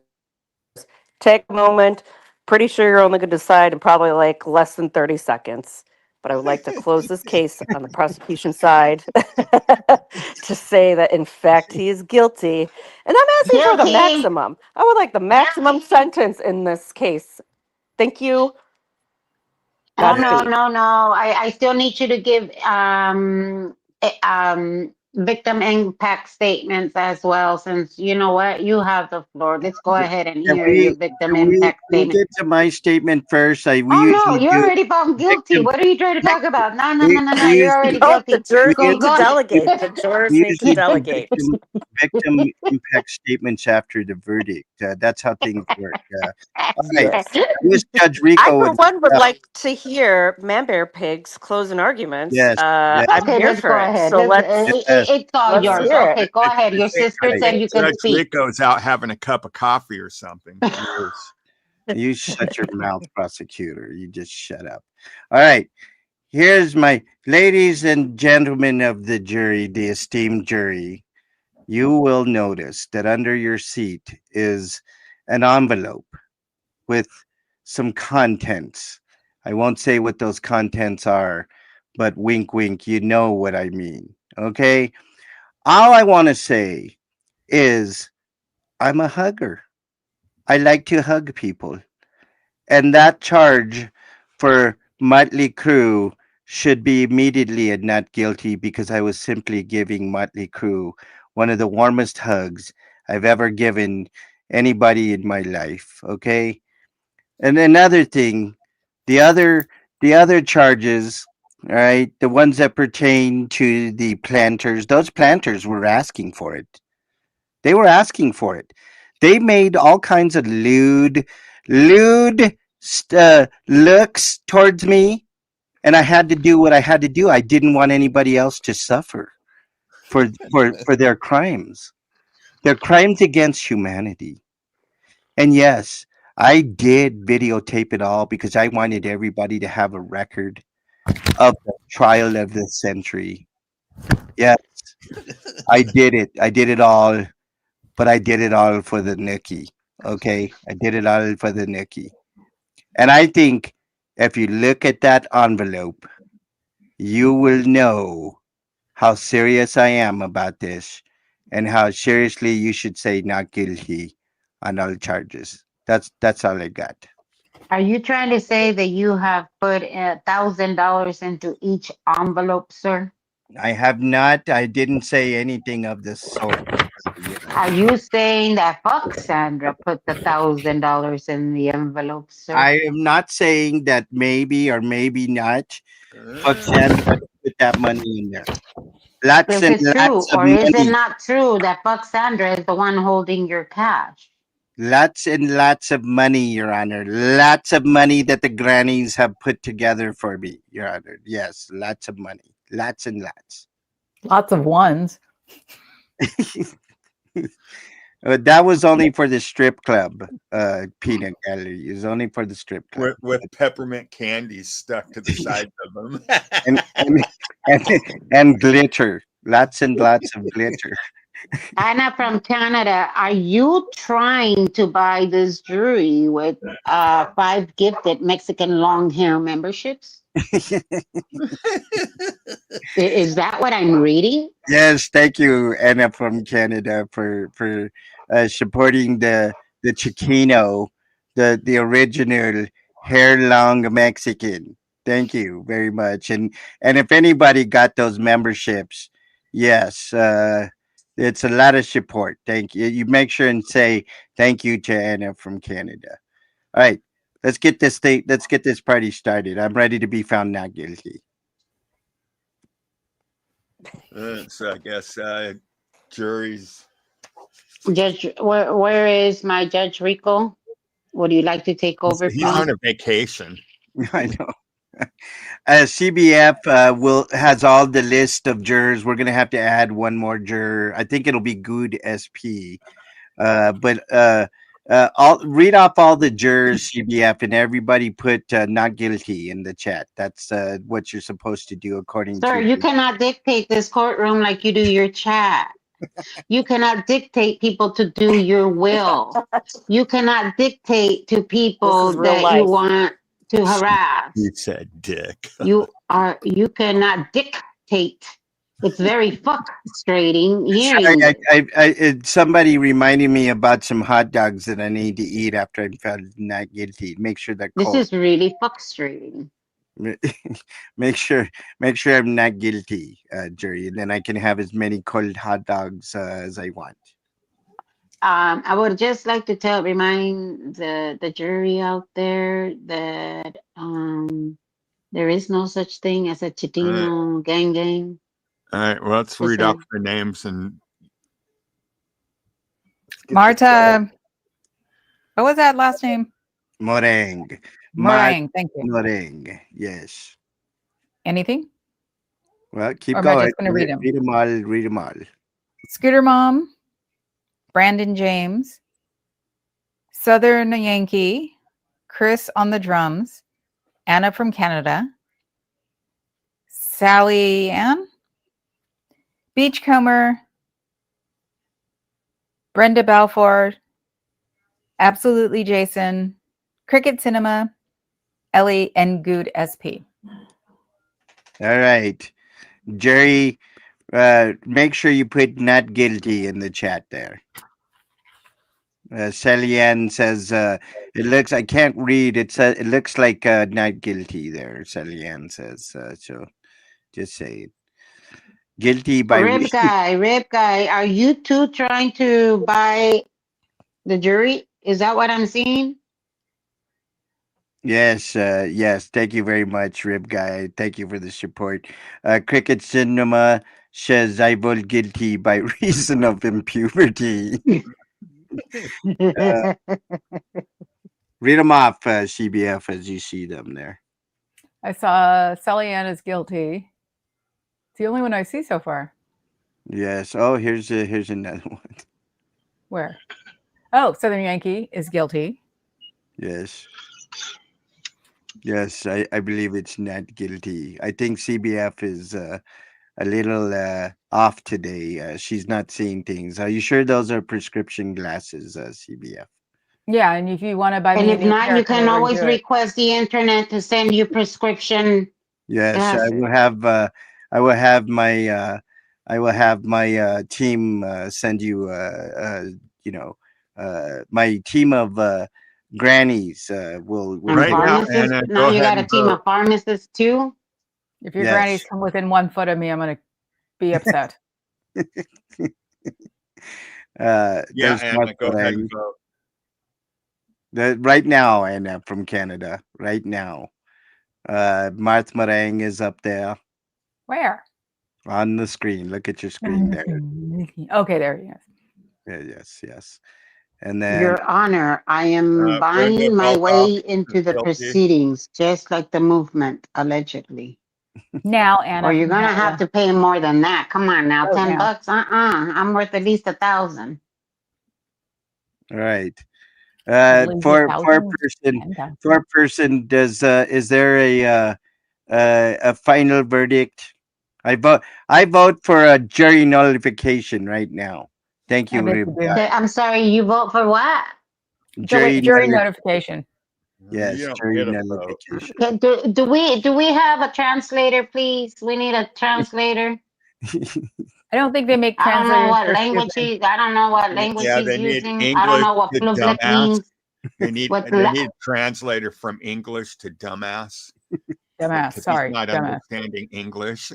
take a moment. Pretty sure you're only going to decide in probably like less than 30 seconds. But I would like to close this case on the prosecution side to say that, in fact, he is guilty. And I'm asking for the Guilty. maximum. I would like the maximum sentence in this case. Thank you. Oh no, Godspeed. no, no. I still need you to give victim impact statements as well, since you know what, you have the floor. Let's go ahead and Can hear we your victim can we impact can we statement. get to my statement first? We Oh no, usually you're do already found guilty. victim. What are you trying to talk about? No, no, We, no, no, no. we You're usually already No, the guilty. jurors we, need to Go we, delegate. The jurors we need to usually do delegate. victim impact statements after the verdict. That's how things work. All right. Yes. I wish Judge I, Rico for would. one, would like to hear Manbearpig's closing arguments. Yes. Yes. I'm Okay, here let's go for it. ahead. So Yes. It's all let's yours. hear it. Okay, go ahead. Your sister I said think you can Judge speak. Rico's out having a cup of coffee or something. Yes. You shut your mouth, prosecutor. You just shut up. All right. Here's my ladies and gentlemen of the jury, the esteemed jury. You will notice that under your seat is an envelope with some contents. I won't say what those contents are, but wink, wink, you know what I mean. Okay? All I want to say is I'm a hugger. I like to hug people. And that charge for Motley Crue should be immediately a not guilty because I was simply giving Motley Crue one of the warmest hugs I've ever given anybody in my life. Okay. And another thing, the other the other charges, all right, the ones that pertain to the planters, those planters were asking for it. They were asking for it. They made all kinds of lewd looks towards me, and I had to do what I had to do. I didn't want anybody else to suffer for their crimes. Their crimes against humanity. And yes, I did videotape it all because I wanted everybody to have a record of the trial of the century. Yes, I did it. I did it all, but I did it all for the Nikki. Okay, I did it all for the Nikki. And I think if you look at that envelope, you will know how serious I am about this. and how seriously you should say not guilty on all charges. That's all I got. Are you trying to say that you have put $1,000 into each envelope, sir? I have not. I didn't say anything of the sort. Yeah. Are you saying that fuck Sandra put the $1,000 in the envelope, sir? I am not saying that maybe or maybe not. Fuck Sandra to put that money in there. Lots Is and it true, lots of or is it money. not true that fuck Sandra is the one holding your cash? Lots and lots of money, Your Honor. Lots of money that the grannies have put together for me, Your Honor. Yes, lots of money. Lots and lots. Lots of ones. That was only for the strip club, peanut gallery. It was only for the strip club. with peppermint candies stuck to the sides of them. And, and, and, and glitter. Lots and lots of glitter. Anna from Canada, are you trying to buy this jewelry with 5 gifted Mexican long hair memberships? Is that what I'm reading? Yes, thank you, Anna from Canada, for supporting the Chiquino, the original hair long Mexican. Thank you very much. And if anybody got those memberships, yes, it's a lot of support. Thank you. You make sure and say thank you to Anna from Canada. All right, let's get this thing. Let's get this party started. I'm ready to be found not guilty. So I guess juries. Judge, where is my Judge Rico? Would you like to take over, He's please? on a vacation. I know. CBF has all the list of jurors. We're gonna have to add one more juror. I think it'll be Good SP. But I'll read off all the jurors, CBF, and everybody put not guilty in the chat. That's what you're supposed to do according Sir, to. you cannot dictate this courtroom like you do your chat. You cannot dictate people to do your will. You cannot dictate to This is people real that you life. want to harass. You said dick. You cannot dictate. It's very frustrating Sorry, hearing this. somebody reminded me about some hot dogs that I need to eat after I'm found not guilty. Make sure they're This cold. is really frustrating. make sure I'm not guilty, jury, and then I can have as many cold hot dogs as I want. I would just like to remind the jury out there that there is no such thing as a Chitino gang. All right, well, let's read off the names and Marta. What was that last name? Moreng. Meringue. Thank you. Moreng. Yes. Anything? Well, keep Or am I going. just gonna read 'em? Read them all. Read them all. Scooter Mom, Brandon James, Southern Yankee, Chris on the drums, Anna from Canada, Sally Ann, Beachcomber, Brenda Balfour, Absolutely Jason, Cricket Cinema, Ellie, and Good SP. All right. Jerry, make sure you put not guilty in the chat there. Celian says it looks, I can't read, it looks like not guilty there. Celian says so just say it. Guilty by Rib guy, are you two trying to buy the jury? Is that what I'm seeing? Yes, yes. Thank you very much, Rib Guy. Thank you for the support. Cricket Cinema says I vote guilty by reason of impunity. Read them off, CBF, as you see them there. I saw Sally Ann is guilty. It's the only one I see so far. Yes. Oh, here's another one. Where? Oh, Southern Yankee is guilty. Yes. Yes, I believe it's not guilty. I think CBF is a little off today. She's not seeing things. Are you sure those are prescription glasses, CBF? Yeah, and if you want to buy And me if a new not, you haircut, can I would always do it. request the internet to send you prescription Yes, glasses. I will have my I will have my team send you, my team of grannies will And Right take. now, pharmacists. Anna, Now go you ahead got a and team vote. of pharmacists too. If your Yes. grannies come within 1 foot of me, I'm gonna be upset. Yeah, There's Mark Anna, go ahead and Marang. vote. Right now, Anna from Canada. Right now, Marth Marang is up there Where? on the screen. Look at your screen there. Okay, there he is. Yeah, yes. And then Your Honor, I am Brenda, buying my vote off way is into the guilty. proceedings, just like the movement, allegedly. Now, Anna Or you're from gonna have Canada. to pay more than that. Come on now, Vote now. $10. I'm worth at least 1,000. all right. At least For 1,000. person, does is there a final verdict? I vote for a jury nullification right now. Thank I you, bet you do. I'm sorry, you vote for what? Jury notification. Yes, You don't jury get a vote. nullification. Okay, do we have a translator, please? We need a translator. I don't think they make I don't know translators what for language stupid. I don't know what language Yeah, he's they need using. I don't English know what to public dumbass. means. They need What a translator from English to dumbass. Dumbass. Because Sorry, he's not dumbass. understanding English.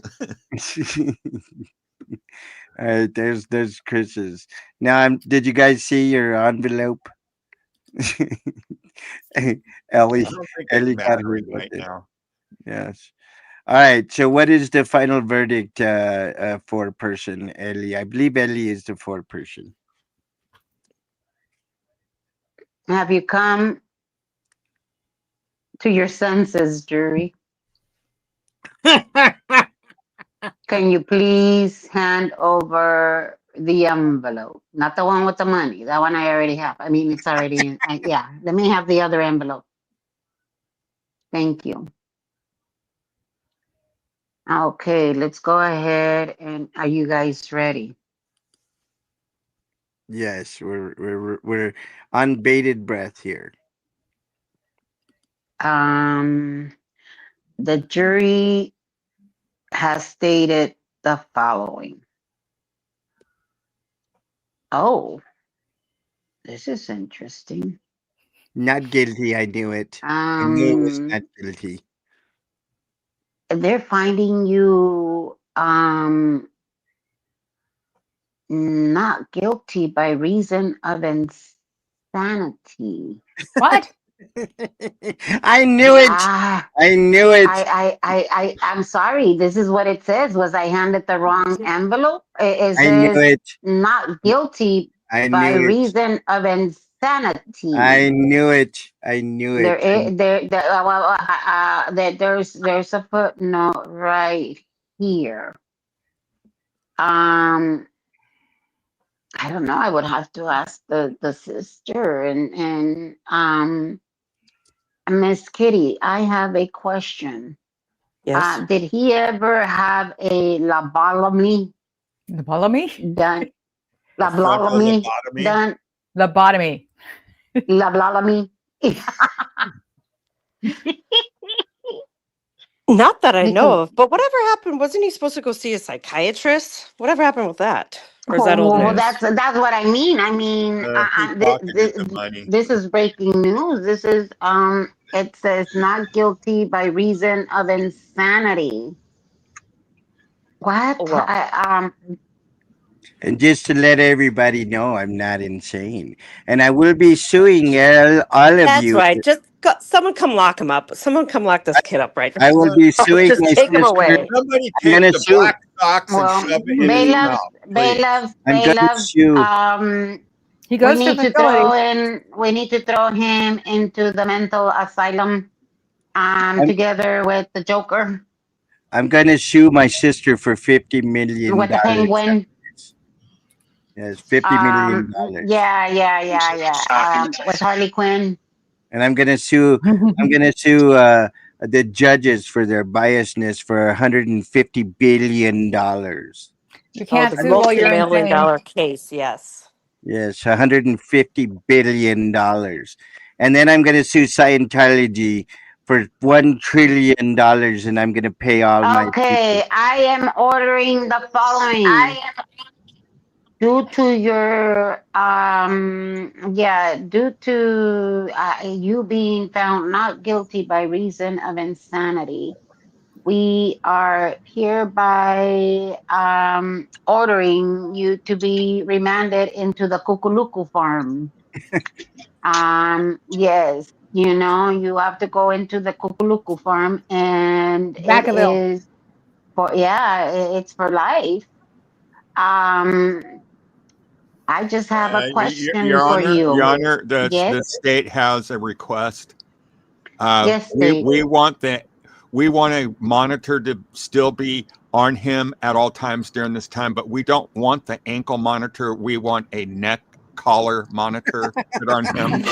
All right, there's Chris's. Now, did you guys see your envelope? Ellie, I don't think Ellie it's got her mattering with right it. now. Yes. All right. So, what is the final verdict for person, Ellie? I believe Ellie is the foreperson. Have you come to your senses, jury? Can you please hand over the envelope? Not the one with the money. That one I already have. I mean, it's already in. Yeah, let me have the other envelope. Thank you. Okay, let's go ahead. And are you guys ready? Yes, we're on bated breath here. The jury has stated the following. Oh, this is interesting. Not guilty. I knew it. I knew it was not guilty. They're finding you not guilty by reason of insanity. What? I knew it. I knew it. I'm sorry. This is what it says. Was I handed the wrong envelope? It I knew says it. not guilty I by knew it. reason of insanity. I knew it. I knew it. There's a footnote right here. I don't know. I would have to ask the sister and Miss Kitty. I have a question. Yes. Did he ever have a lobotomy Lobotomy? done? A frontal Lobotomy lobotomy? done? Lobotomy. Lobotomy. Not that I know Because of, but whatever happened? Wasn't he supposed to go see a psychiatrist? Whatever happened with that? Or is that old well, news? that's what I mean. I mean, He pocketed the money. this is breaking news. This is it says not guilty by reason of insanity. What? Well, And just to let everybody know, I'm not insane, and I will be suing all of that's you. right. Just someone come lock him up. Someone come lock this kid up right now. I will be suing Just my take him sister. away. Somebody I'm take gonna the sue. black socks and well, shove it in his mouth. Please. I'm gonna sue. He we goes to need to facilities. throw him into the mental asylum I'm, together with the Joker, I'm gonna sue my sister for $50 million. with the Penguin. Yes, $50 million. Yeah. With Harley Quinn. And I'm gonna sue. I'm gonna sue the judges for their biasness for $150 billion. You Oh, can't the sue while you're multi-million insane. dollar case. Yes. Yes, $150 billion. And then I'm gonna sue Scientology for $1 trillion, and I'm gonna pay all my Okay, I am ordering the following. Due to your due to you being found not guilty by reason of insanity, we are hereby ordering you to be remanded into the Kukuluku farm. Yes, you know, you have to go into the Kukuluku farm, and it Vacaville. is for it's for life. Um, I just have a question Your for Honor, Your you. Honor, Yes, the state has a request. yes, state. We want a monitor to still be on him at all times during this time, but we don't want the ankle monitor. We want a neck collar monitor put on him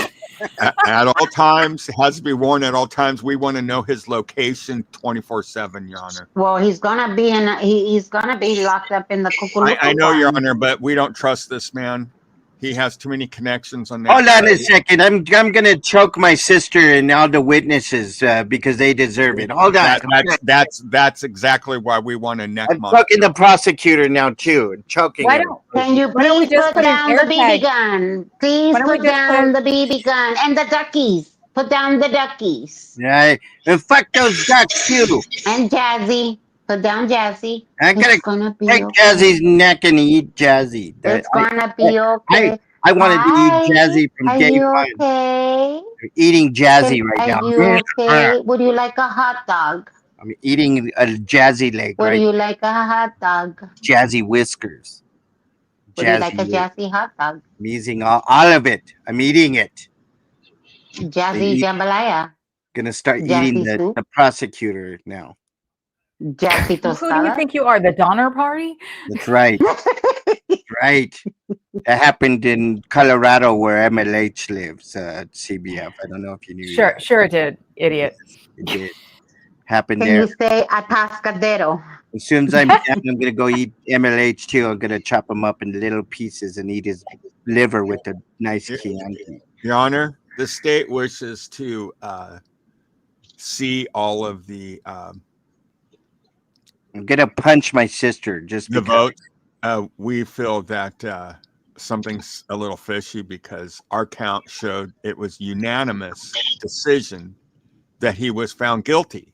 at all times. It has to be worn at all times. We want to know his location 24/7, Your Honor. Well, he's gonna be he's gonna be locked up in the I Kukuluku know, Your farm. Honor, but we don't trust this man. He has too many connections on that. Hold on a second. I'm gonna choke my sister and all the witnesses because they deserve it. Hold on. That's exactly why we want a neck I'm monitor. choking the prosecutor now too. Choking Why her. don't Can you why don't we please just put put an down air the BB tag? gun? Please Why don't we put just down put the BB gun and the duckies. Put down the duckies. Right. And fuck those ducks too. And Jazzy. Put down Jazzy. I'm gonna It's gonna be take okay. Jazzy's neck and eat Jazzy. It's gonna be okay. I wanted to eat Hi. Jazzy from Are day you one. okay? I'm eating Jazzy right Are now. you okay? Would you like a hot dog? I'm eating a Jazzy leg Would right. you like a hot dog? Jazzy whiskers. Would you like a Jazzy. Jazzy hot dog? I'm eating all of it. I'm eating it. Jazzy jambalaya? Gonna start eating Jazzy soup? the prosecutor now. Jazzy who do you tostada? think you are? The Donner Party? That's right. Right. That happened in Colorado where MLH lives, CBF. I don't know if you knew Sure, that. sure it did, idiot. It did. Happened Can there. you say atascadero? As soon as I'm done, I'm gonna go eat MLH too. I'm gonna chop him up in little pieces and eat his liver with a nice Chianti. Your Honor, the state wishes to see all of the I'm gonna punch my sister just the because. vote. We feel that something's a little fishy because our count showed it was unanimous decision that he was found guilty.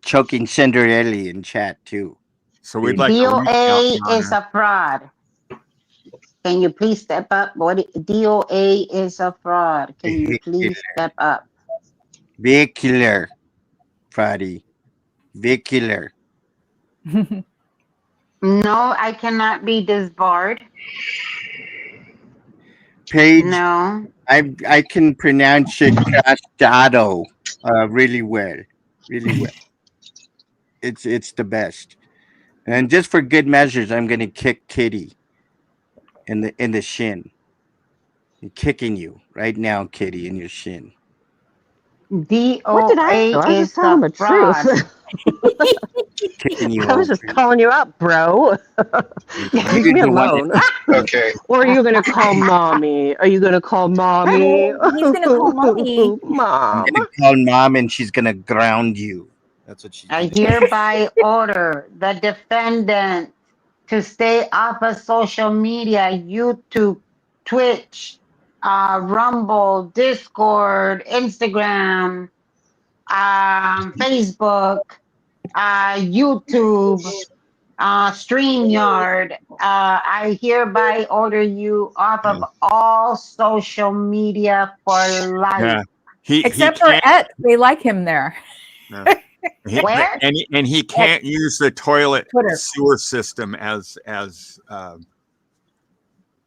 Choking Cinderelli in chat too. So we'd like to recount, DOA Your is Honor. a fraud. Can you please step up? What DOA is a fraud. Can you please step up? Vehicular, Friday. Vehicular. No, I cannot be disbarred. Paige, No. I can pronounce it Crashado really well. Really well. It's the best. And just for good measures, I'm gonna kick Kitty in the shin. I'm kicking you right now, Kitty, in your shin. What did I do? DOA I was just is telling a the fraud. truth. Kicking you I was over. just calling you out, bro. Leave me You're the one alone. Okay. Or are you gonna call mommy? Are you gonna call mommy? He's gonna call mommy. I'm Mom. gonna call mom and she's gonna ground you. That's what she's I gonna do. hereby order the defendant to stay off of social media, YouTube, Twitch, Rumble, Discord, Instagram, Facebook, YouTube, StreamYard. I hereby order you off of all social media for life. Yeah. Except for X, they like him there. Where? And he can't use the toilet Twitter. sewer system as a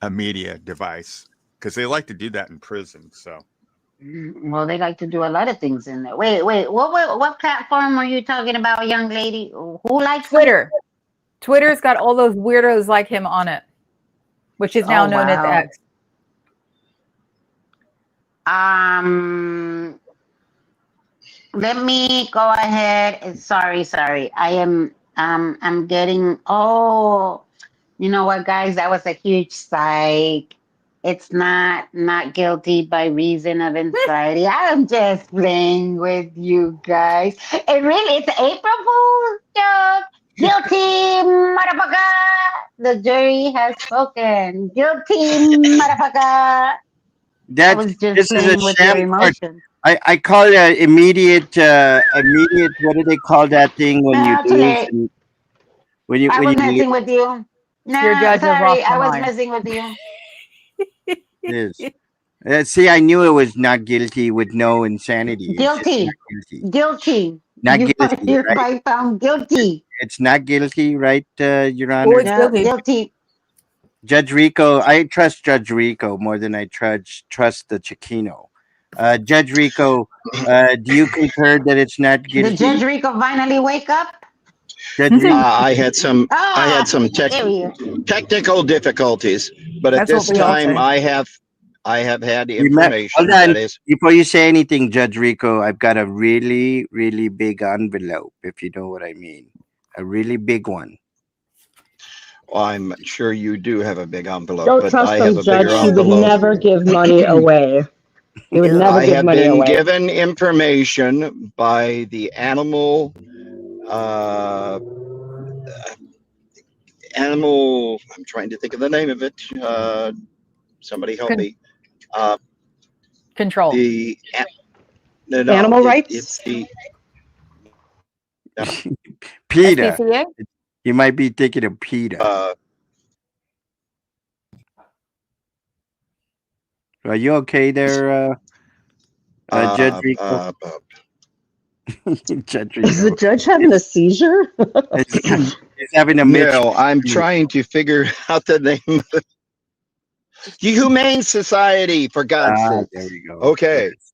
media device because they like to do that in prison. So Well, they like to do a lot of things in there. Wait, what platform are you talking about, young lady? Who likes Twitter? Twitter's got all those weirdos like him on it, which is now known as X. Let me go ahead. Sorry. I am I'm getting you know what, guys? That was a huge psych. It's not guilty by reason of anxiety. I'm just playing with you guys. It really, it's April Fool's joke. Guilty, motherfucker. The jury has spoken. Guilty, motherfucker. I That was just this is a playing with your sham court. emotions. I call it immediate. What do they call that thing when you No, too lose? late. I When was you messing with you. Your No, judge has sorry. lost I their was mind. messing with you. lose. See, I knew it was not guilty with no insanity. It's just not Guilty. guilty. Guilty. Not You are guilty, right? hereby found guilty. It's not guilty, right, Your Oh, Honor? it's No, guilty. guilty. Judge Rico, I trust Judge Rico more than I trust the Chiquino. Judge Rico, do you concur that it's not Did Judge guilty? Rico finally wake up? Judge Rico, I had some Ah, there we go. technical difficulties, but at That's what this we all time say. I have had hold information on. that is. Before you say anything, Judge Rico, I've got a really, really big envelope, if you know what I mean. A really big one. I'm sure you do have a big envelope, Don't but trust I have him, a bigger Judge. He would envelope. never give money away. He would never I give have money been away. given information by the uh, animal. I'm trying to think of the name of it. Somebody help Con- me. Control. The no, Animal rights? it's the PETA. SPCA? You might be thinking of PETA. Are you okay there, Judge Rico? Judge Is the Rico. judge having a seizure? He's having a Mitch. No, I'm trying to figure out the name of the Humane Society, for God's sake. There we go. Okay. Yes.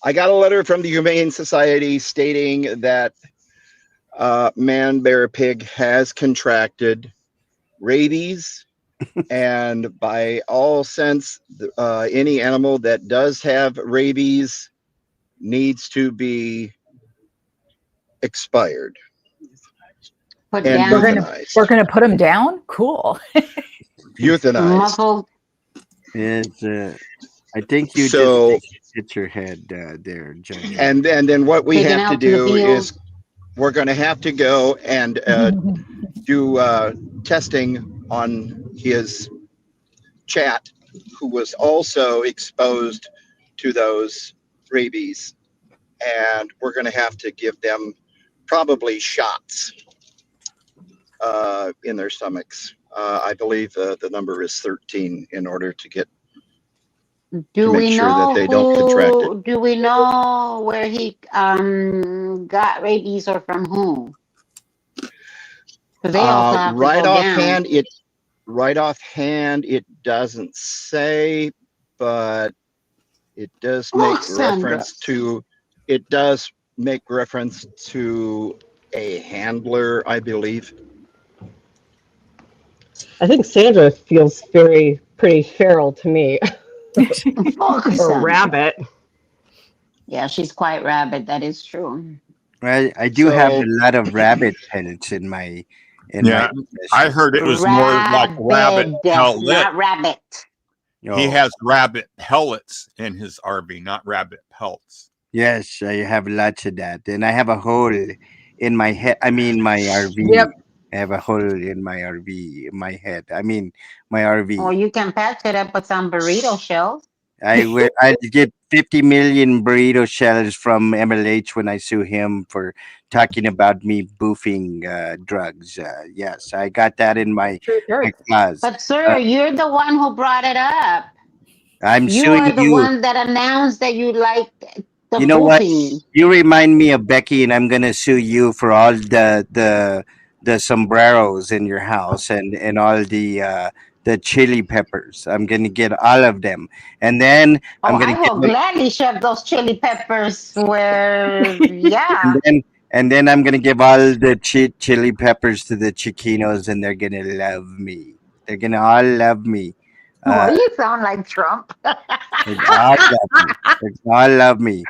I got a letter from the Humane Society stating that manbearpig has contracted rabies, and by all sense, any animal that does have rabies needs to be expired Put and down. euthanized. We're gonna put him down? Cool. Euthanized. Muzzled. It's, I think you So, just hit your head there, Judge. and then what we Taken have to out to the do field. is we're going to have to go and do testing on his chat, who was also exposed to those rabies, and we're going to have to give them probably shots in their stomachs. I believe the number is 13 in order to get Do to make we sure that know they don't contract it. Do we know where he got rabies or from whom? Because they also have to Right go offhand, down. it doesn't say, but it does make reference to a handler, I believe. I think Sandra feels pretty feral to me. Or rabbit. Yeah, she's quite rabid. That is true. I do have a lot of rabbit pellets in my I heard it was more like rabbit pellet. Not rabbit. He has rabbit pellets in his RV, not rabbit pelts. Yes, I have lots of that, and I have a hole in my head. I mean, my RV. Yep. I have a hole in my RV, in my head. I mean, my RV. Or you can patch it up with some burrito shells. I get 50 million burrito shells from MLH when I sue him for talking about me boofing drugs. Yes, I got that in my clause. But sir, you're the one who brought it up. I'm You suing are the you. one that announced that you like the You know what? boofing. You remind me of Becky, and I'm gonna sue you for all the sombreros in your house and all the chili peppers. I'm gonna get all of them, and then I'm gonna I will gladly shove those chili peppers where, yeah. and then I'm gonna give all the chili peppers to the Chiquinos, and they're gonna love me. They're gonna all love me. Well, you sound like Trump. They all love me. They all love me.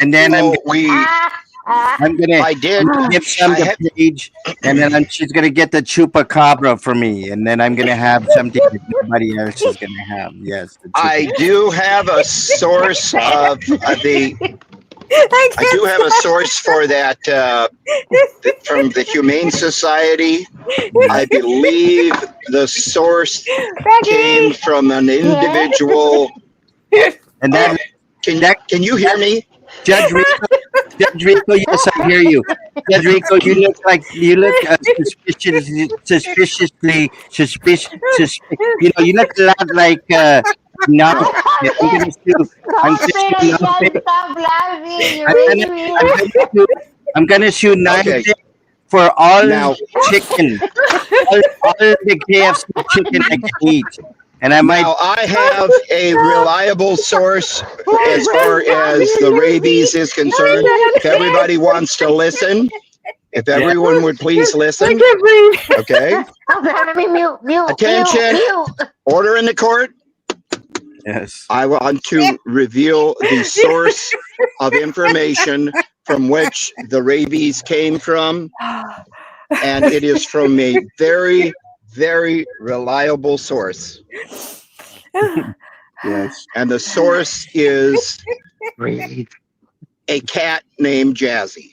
And then I'm I'm gonna I did. give some I to have, Paige, and then she's gonna get the chupacabra for me, and then I'm gonna have something that nobody else is gonna have. Yes, the I chupa. do have a source of the. I do have a source for that from the Humane Society. I believe the source came from an individual. And that Can that can you hear me? Judge Rico, Judge Rico, yes, I hear you. Judge Rico, you look suspicious. You know, you look a lot like no. I'm gonna sue. I'm gonna Stop sue it! Just Nante. stop laughing. You're I'm gonna making me I'm laugh. gonna sue. I'm gonna sue Okay. Nante for all Now chicken, all the KFC chicken I can eat, and I might. Now, I have a reliable source Oh as far my God, as the you're rabies is concerned. If everybody wants to listen, if Yeah. everyone would please I listen, can't breathe. okay? Let me mute. Attention, order in the court. Yes. I want to reveal the source of information from which the rabies came from, and it is from a very, very reliable source. Yes. And the source is a cat named Jazzy.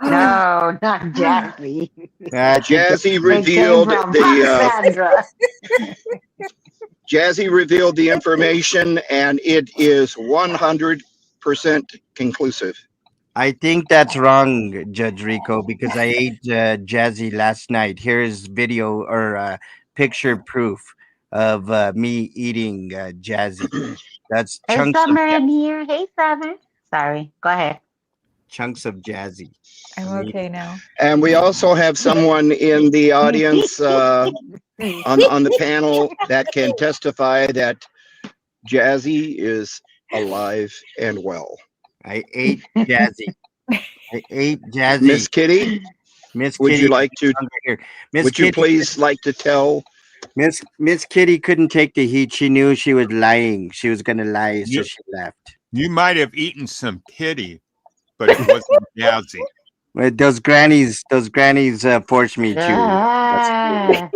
No, not Jazzy. I think that, Jazzy It came revealed from the Sandra. Jazzy revealed the information, and it is 100% conclusive. I think that's wrong, Judge Rico, because I ate Jazzy last night. Here's video or picture proof of me eating Jazzy. That's Hey, Summer in here. Hey, Summer. Sorry. Go ahead. chunks of Jazzy. I'm Me- okay now. And we also have someone in the audience on the panel that can testify that Jazzy is alive and well. I ate Jazzy. I ate Jazzy. Miss Kitty, Miss would Kitty you like is to? no longer here. Miss Would you Kitty. please like to tell? Miss Kitty couldn't take the heat. She knew she was lying. She was gonna lie, so You- she left. You might have eaten some kitty, but it wasn't Jazzy. Well, those grannies forced me to. Ah.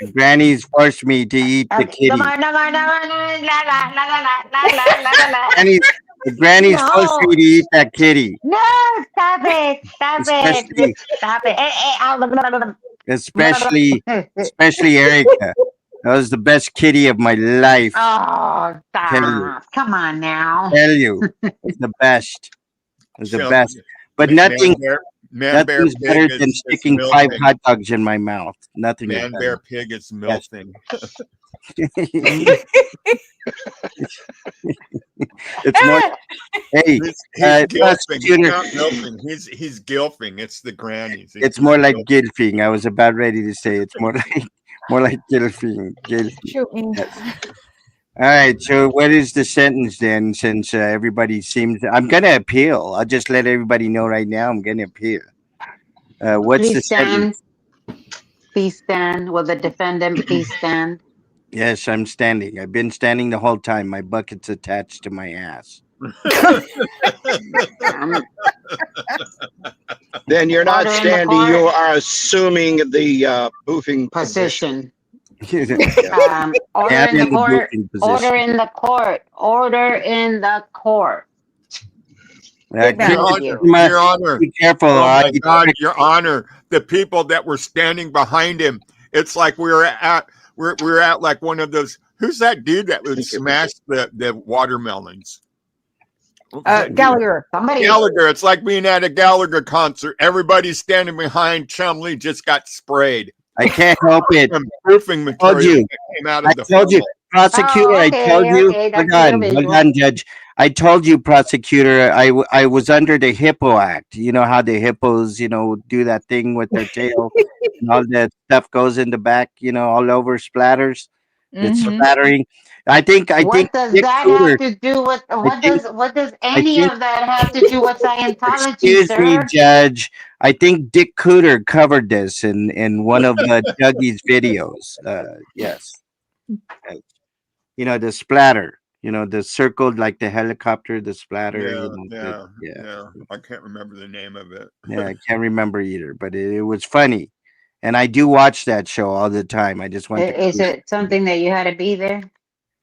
The grannies forced me to eat the kitty. Come on, come on, come on. La, la, la, la, la, la, la, la. Grannies, the grannies forced No. me to eat that kitty. No, stop it. Stop Especially, it. Stop it. especially Erica. That was the best kitty of my life. Oh, Tell you, stop. Come on now. tell you, it's the best. It's the So, best. But Man nothing, Bear nothing's Pig better is than sticking 5 milfing. hot dogs in my mouth. Nothing is Man better. Bear Pig is milfing. It's more. Hey, He's gilfing. He's prosecutor. not milfing. He's gilfing. It's the grannies. It's more like gilfing. I was about ready to say it's more like gilfing. Shoot me. Yes. All right. So, what is the sentence then? Since everybody seems, I'm gonna appeal. I'll just let everybody know right now. I'm gonna appeal. What's the Please stand. sentence? Please stand. Will the defendant please stand? Yes, I'm standing. I've been standing the whole time. My bucket's attached to my ass. Then you're not Order in the standing. court. You are assuming the boofing position. Position. Yeah, Order I'm in the in the court. boofing position. Order in the court. Order in the court. Sit down. Your Thank Honor, you. Your Honor. Be careful. Oh or my you God, prick- Your Honor! The people that were standing behind him, it's like we're at like one of those. Who's that dude that would smash the watermelons? Gallagher. Somebody. Gallagher. It's like being at a Gallagher concert. Everybody's standing behind. Chumley just got sprayed. I can't help it. Some proofing Told material you. that came out I of the told you, funnel. prosecutor. Oh, I told you. okay. Hold That's on, your hold visual. on, judge. I told you, prosecutor. I was under the Hippo Act. You know how the hippos, do that thing with their tail, and all that stuff goes in the back. All over splatters. It's Mhm. splattering. I think What does Dick that Cooter. have to do with what does I any think. of that have to do with Scientology, Excuse me, sir? Judge. I think Dick Cooter covered this in one of Dougie's videos. Yes. The splatter. You know, the circled like the helicopter, the splatter. Yeah, You know, yeah. I can't remember the name of it. yeah. I can't remember either, but it was funny, and I do watch that show all the time. I just went to. Is it something that you had to be there to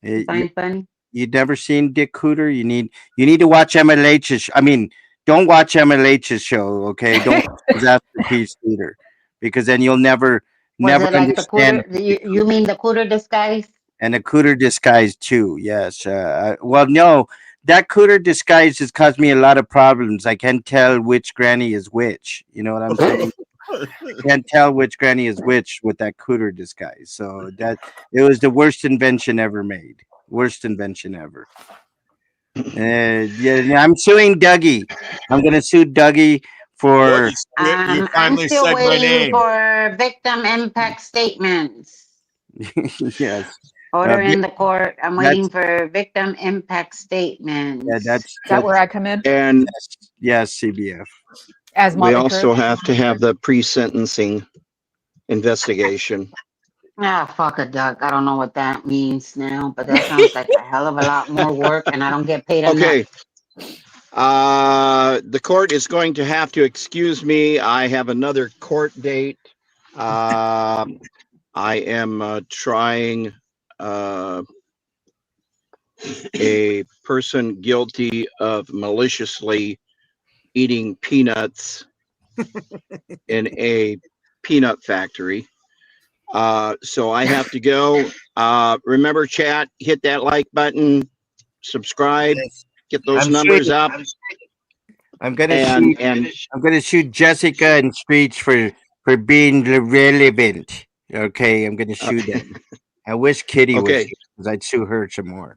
Yeah, find funny? you'd never seen Dick Cooter? You need to watch MLH's. I mean, don't watch MLH's show, okay? Don't watch Disasterpiece either, because then you'll never Was never it like the understand. cooter? You mean the cooter disguise? And a Cooter disguise too. Yes. Well, no, that Cooter disguise has caused me a lot of problems. I can't tell which granny is which. You know what I'm saying? Can't tell which granny is which with that Cooter disguise. So that it was the worst invention ever made. Worst invention ever. Yeah, I'm suing Dougie. I'm gonna sue Dougie Well, for. you I'm finally still said my waiting name. for victim impact statements. Yes. Order in the court. I'm waiting That's for victim impact yeah. statements. That's Is that where that's I come in And yes. CBF. as we Motley Crue? also have to have the pre-sentencing investigation. Ah, fuck a duck. I don't know what that means now, but that sounds like a hell of a lot more work, and I don't get paid enough. Okay. The court is going to have to excuse me. I have another court date. I am trying a person guilty of maliciously eating peanuts in a peanut factory. So I have to go. Remember, chat, hit that like button, subscribe, Yes. get those I'm numbers shooting. up, I'm gonna and shoot. and I'm gonna shoot Jessica and Screech for being relevant. Okay, I'm gonna uh, shoot them. I wish Kitty was okay. here because I'd sue her some more.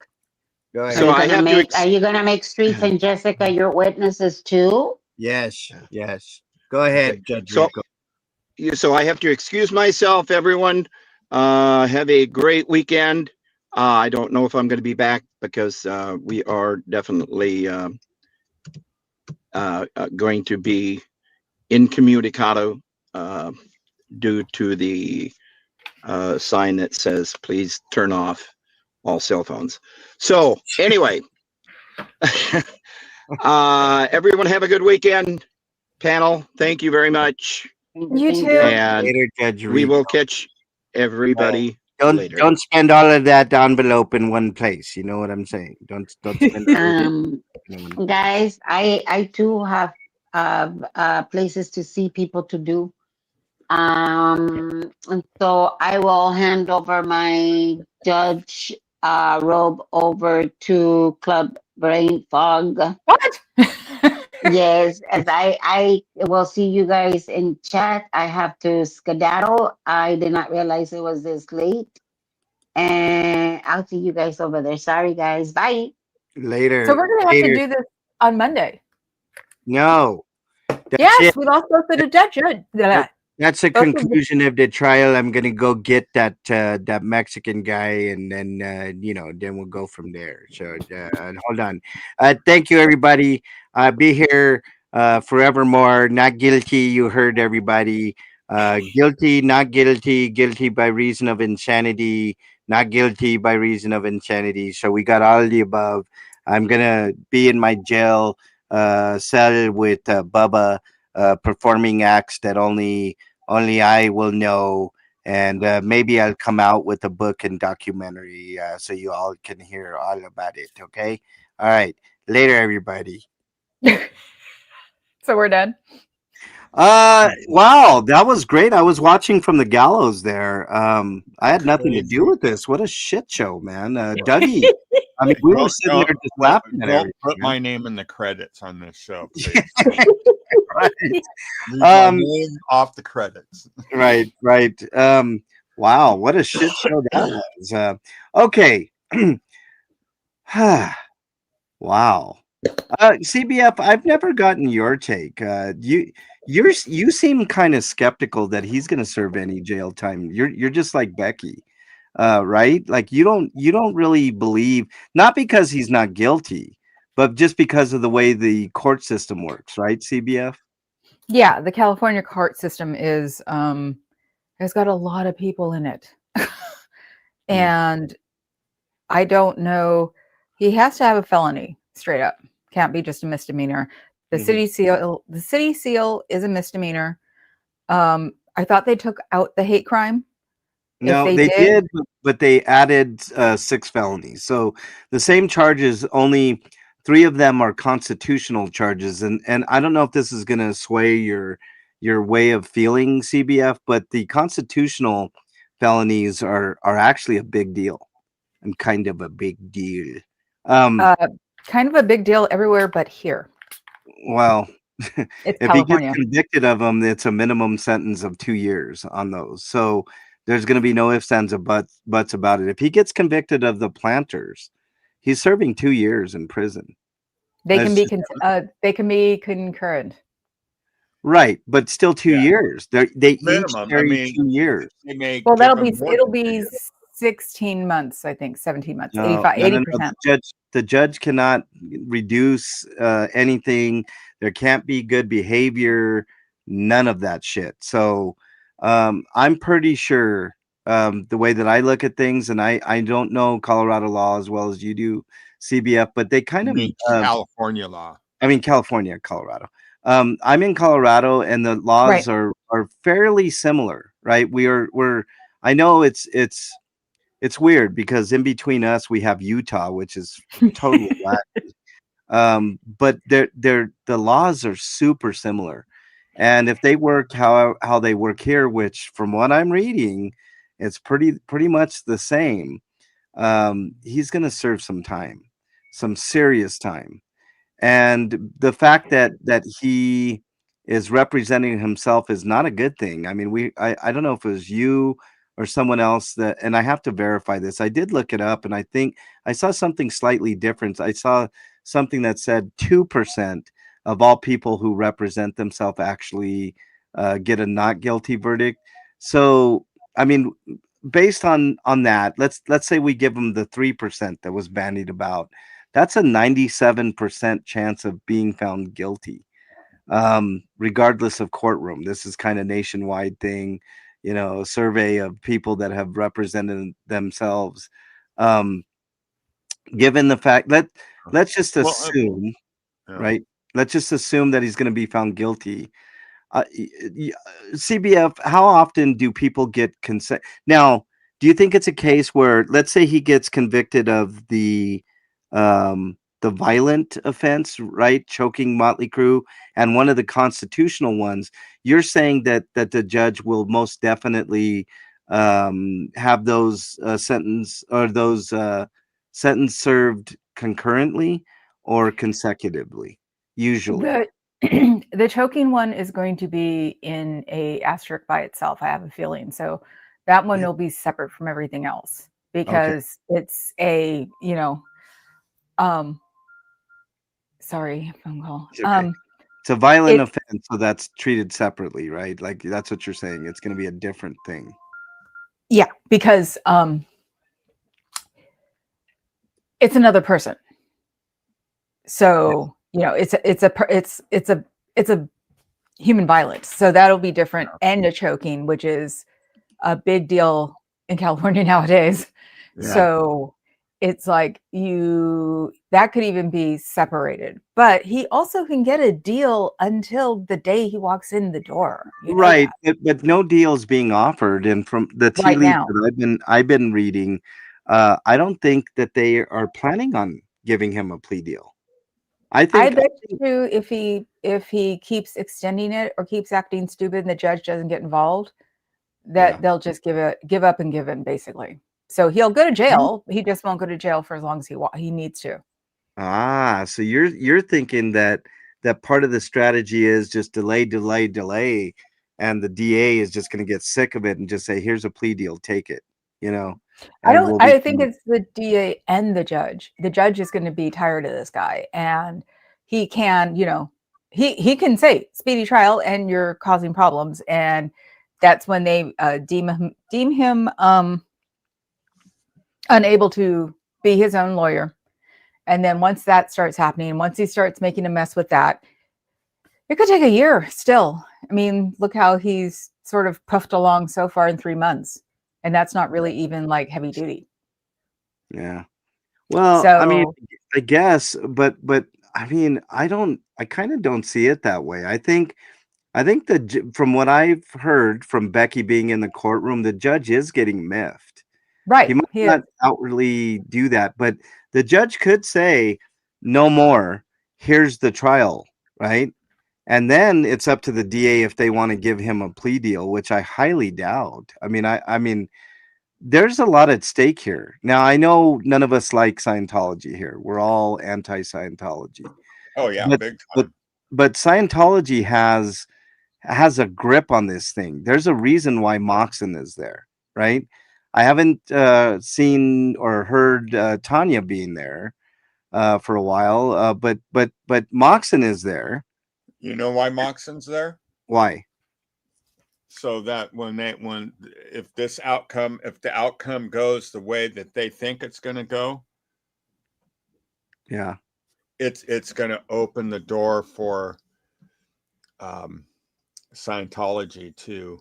Go Are So ahead. you I gonna have to. make Streets and Jessica your witnesses too? Yes, yes. Go Okay. ahead, Judge So Rico. I have to excuse myself, everyone. Have a great weekend. I don't know if I'm going to be back because we are definitely going to be incommunicado due to the sign that says please turn off all cell phones. So anyway, everyone have a good weekend. Panel, thank you very much. You Thank too. you. And Later, Judge we Rico. will catch everybody later. Don't spend all of that envelope in one place. You know what I'm saying? Don't spend everything in one. Guys, I too have places to see, people to do. And so I will hand over my judge robe over to Club Brain Fog. What? Yes, as I will see you guys in chat. I have to skedaddle. I did not realize it was this late. And I'll see you guys over there. Sorry, guys. Bye. So Later, we're gonna have to later. do this on Monday. No, that's Yes, it. we lost both of the judge. That's the Both of the, conclusion of the trial. I'm gonna go get that Mexican guy, and then then we'll go from there. So hold on. Thank you, everybody. Be here forevermore. Not guilty. You heard everybody. Guilty, not guilty. Guilty by reason of insanity. Not guilty by reason of insanity. So we got all of the above. I'm gonna be in my jail cell with Bubba, performing acts that only I will know, and maybe I'll come out with a book and documentary so you all can hear all about it. Okay, all right. Later, everybody. so we're done. Wow, that was great. I was watching from the gallows there. I had nothing to do Crazy. with this. What a shit show, man. Dougie. I mean, we were sitting there just laughing at Don't everything. put my man. name in the credits on this show, please. Right. Leave my Um, name off the credits. right. Wow, what a shit show that was. Okay. Wow. CBF, I've never gotten your take. You seem kind of skeptical that he's going to serve any jail time. You're just like Becky, right? Like you don't really believe, not because he's not guilty, but just because of the way the court system works, right? CBF. Yeah, the California court system is has got a lot of people in it. And I don't know He has to have a felony, straight up. Can't be just a misdemeanor. The city seal is a misdemeanor. I thought they took out the hate crime. No, they did, but they added 6 felonies. So the same charges, only 3 of them are constitutional charges. And I don't know if this is going to sway your way of feeling, CBF, but the constitutional felonies are actually a big deal and kind of a big deal. Kind of a big deal everywhere but here. Well, It's if he gets California. convicted of them, it's a minimum sentence of 2 years on those. So there's going to be no ifs, ands, or buts about it. If he gets convicted of the planters, he's serving 2 years in prison. They can be concurrent. Right, but still 2 years. They each Minimum. carry 2 years. They may Well, give him more it'll than 2 be years. 16 months, I think, 17 months, No, 80%. The judge cannot reduce anything. There can't be good behavior, none of that shit. So I'm pretty sure the way that I look at things, and I don't know Colorado law as well as you do, CBF, but they kind I of mean, California law. I mean California, Colorado. I'm in Colorado, and the laws are fairly similar, right? I know it's weird because in between us we have Utah, which is totally wacky. But the laws are super similar, and if they work how they work here, which from what I'm reading, it's pretty much the same. He's going to serve some time, some serious time. And the fact that he is representing himself is not a good thing. I mean, I don't know if it was you or someone else that, and I have to verify this. I did look it up, and I think I saw something slightly different. I saw something that said 2% of all people who represent themselves actually get a not guilty verdict. So, I mean, based on that, let's say we give them the 3% that was bandied about. That's a 97% chance of being found guilty, regardless of courtroom. This is kind of nationwide thing, a survey of people that have represented themselves. Given the fact that let's just assume, right? Let's just assume that he's going to be found guilty. CBF, how often do people get consent? Now, do you think it's a case where, let's say he gets convicted of the violent offense, right? Choking Motley Crue, and one of the constitutional ones, you're saying that the judge will most definitely have those sentence served concurrently or consecutively, usually. The choking one is going to be in a asterisk by itself, I have a feeling. So that one will be separate from everything else because it's a, sorry, phone call. Okay. It's a violent offense, so that's treated separately, right? Like that's what you're saying. It's going to be a different thing. Yeah, because it's another person. So it's a human violence. So that'll be different, and a choking, which is a big deal in California nowadays. Yeah. So it's like that could even be separated, but he also can get a deal until the day he walks in the door. Right, but no deal is being offered, and from the tea leaves that I've been reading, I don't think that they are planning on giving him a plea deal. I bet you if he keeps extending it or keeps acting stupid and the judge doesn't get involved, that they'll just give up and give in, basically. So he'll go to jail. He just won't go to jail for as long as he needs to. So you're thinking that part of the strategy is just delay, and the DA is just going to get sick of it and just say, "Here's a plea deal, take it." I think it's the DA and the judge. The judge is going to be tired of this guy, and he can, he can say speedy trial and you're causing problems, and that's when they deem him unable to be his own lawyer. And then once that starts happening, once he starts making a mess with that, it could take a year still. I mean, look how he's sort of puffed along so far in 3 months. And that's not really even like heavy duty. Yeah. Well, I mean, So I guess, but I mean, I kind of don't see it that way. I think from what I've heard from Becky being in the courtroom, the judge is getting miffed. He right, might he is. not outwardly do that, but the judge could say, "No more. Here's the trial," right? And then it's up to the DA if they want to give him a plea deal, which I highly doubt. I mean, there's a lot at stake here. Now, I know none of us like Scientology here. We're all anti-Scientology. Oh yeah, But big but time. but Scientology has a grip on this thing. There's a reason why Moxon is there, right? I haven't seen or heard Tanya being there for a while, but Moxon is there. You know why Moxon's there? Why? So that when if the outcome goes the way that they think it's going to go, Yeah. it's going to open the door for Scientology to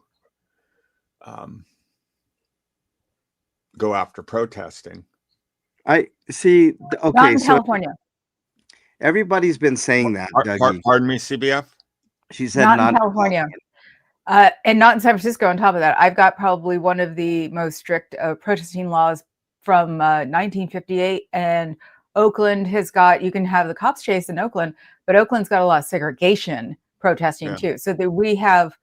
go after protesting. I see. Not Okay, in so California. everybody's been saying that, Dougie. Pardon me, CBF. She said Not in not. California. And not in San Francisco. On top of that, I've got probably one of the most strict protesting laws from 1958, and Oakland has got. You can have the cops chase in Oakland, but Oakland's got a lot of segregation protesting Yeah. too. So we have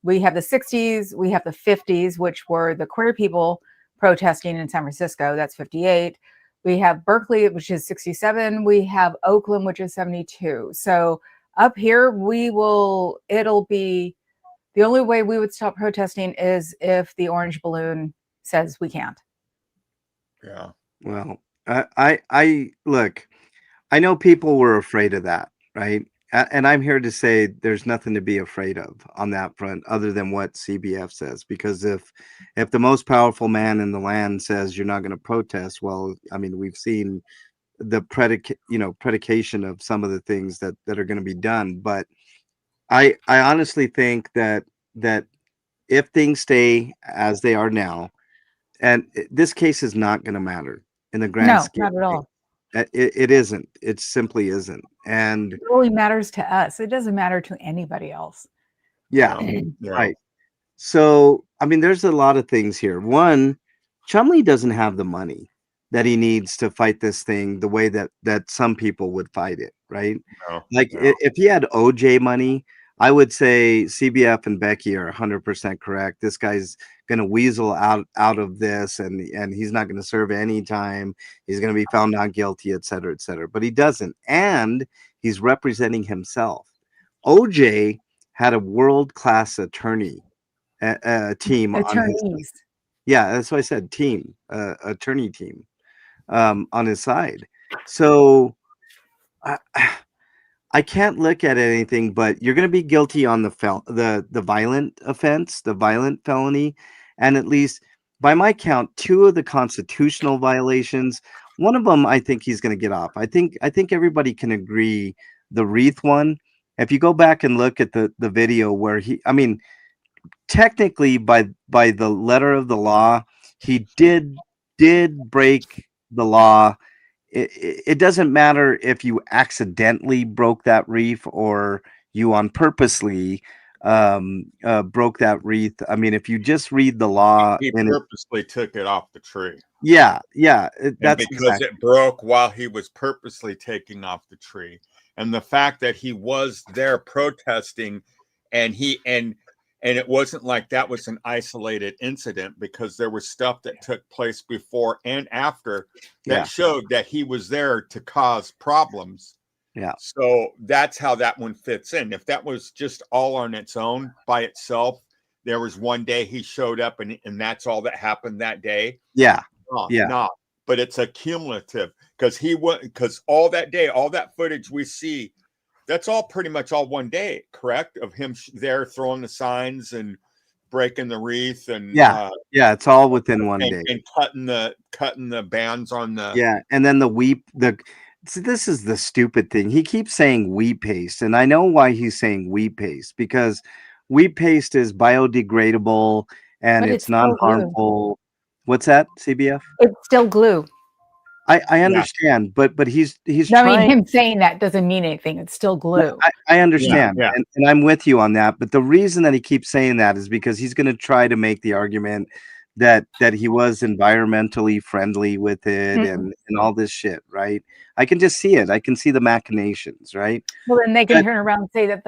the 60s, we have the 50s, which were the queer people protesting in San Francisco. That's 58. We have Berkeley, which is 67. We have Oakland, which is 72. So up here, it'll be. The only way we would stop protesting is if the orange balloon says we can't. Yeah. Well, I look. I know people were afraid of that, right? And I'm here to say there's nothing to be afraid of on that front, other than what CBF says. Because if the most powerful man in the land says you're not going to protest, well, I mean, we've seen the predication of some of the things that are going to be done. But I honestly think that if things stay as they are now, and this case is not going to matter in the grand No, scheme not at of things. all. It isn't. It simply isn't. And It only matters to us. It doesn't matter to anybody else. yeah, Yeah. right. So, I mean, there's a lot of things here. One, Chumley doesn't have the money that he needs to fight this thing the way that some people would fight it, right? No, Like no. if he had OJ money, I would say CBF and Becky are 100% correct. This guy's going to weasel out of this, and he's not going to serve any time. He's going to be found not guilty, et cetera, et cetera. But he doesn't, and he's representing himself. OJ had a world-class attorney team on his. Attorneys. Yeah, that's what I said. Team, attorney team, on his side. So I can't look at anything, but you're going to be guilty on the violent offense, the violent felony, and at least by my count, 2 of the constitutional violations. One of them, I think he's going to get off. I think everybody can agree. The wreath one. If you go back and look at the video where I mean, technically by the letter of the law, he did break the law. It doesn't matter if you accidentally broke that wreath or you on purposely broke that wreath. I mean, if you just read the law He and purposely took it off the tree. yeah, And that's because exactly. it broke while he was purposely taking off the tree. And the fact that he was there protesting and it wasn't like that was an isolated incident, because there was stuff that took place before and after that Yeah. showed that he was there to cause problems. Yeah. So that's how that one fits in. If that was just all on its own by itself, there was one day he showed up and that's all that happened that day. Yeah. Yeah. No, but it's a cumulative, because all that day, all that footage we see, that's all pretty much all one day, correct? Of him there throwing the signs and breaking the wreath and yeah, it's all within one day. And cutting the bands on the Yeah, and then see, this is the stupid thing. He keeps saying wheat paste, and I know why he's saying wheat paste, because wheat paste is biodegradable and But it's it's still glue. non-harmful. What's that, CBF? It's still glue. I understand, but he's No, I mean, trying. him saying that doesn't mean anything. It's still glue. I Yeah, understand, yeah, and I'm with you on that. But the reason that he keeps saying that is because he's going to try to make the argument that he was environmentally friendly with it Mm. and all this shit, right? I can just see it. I can see the machinations, right? Well, then they can But turn around and say that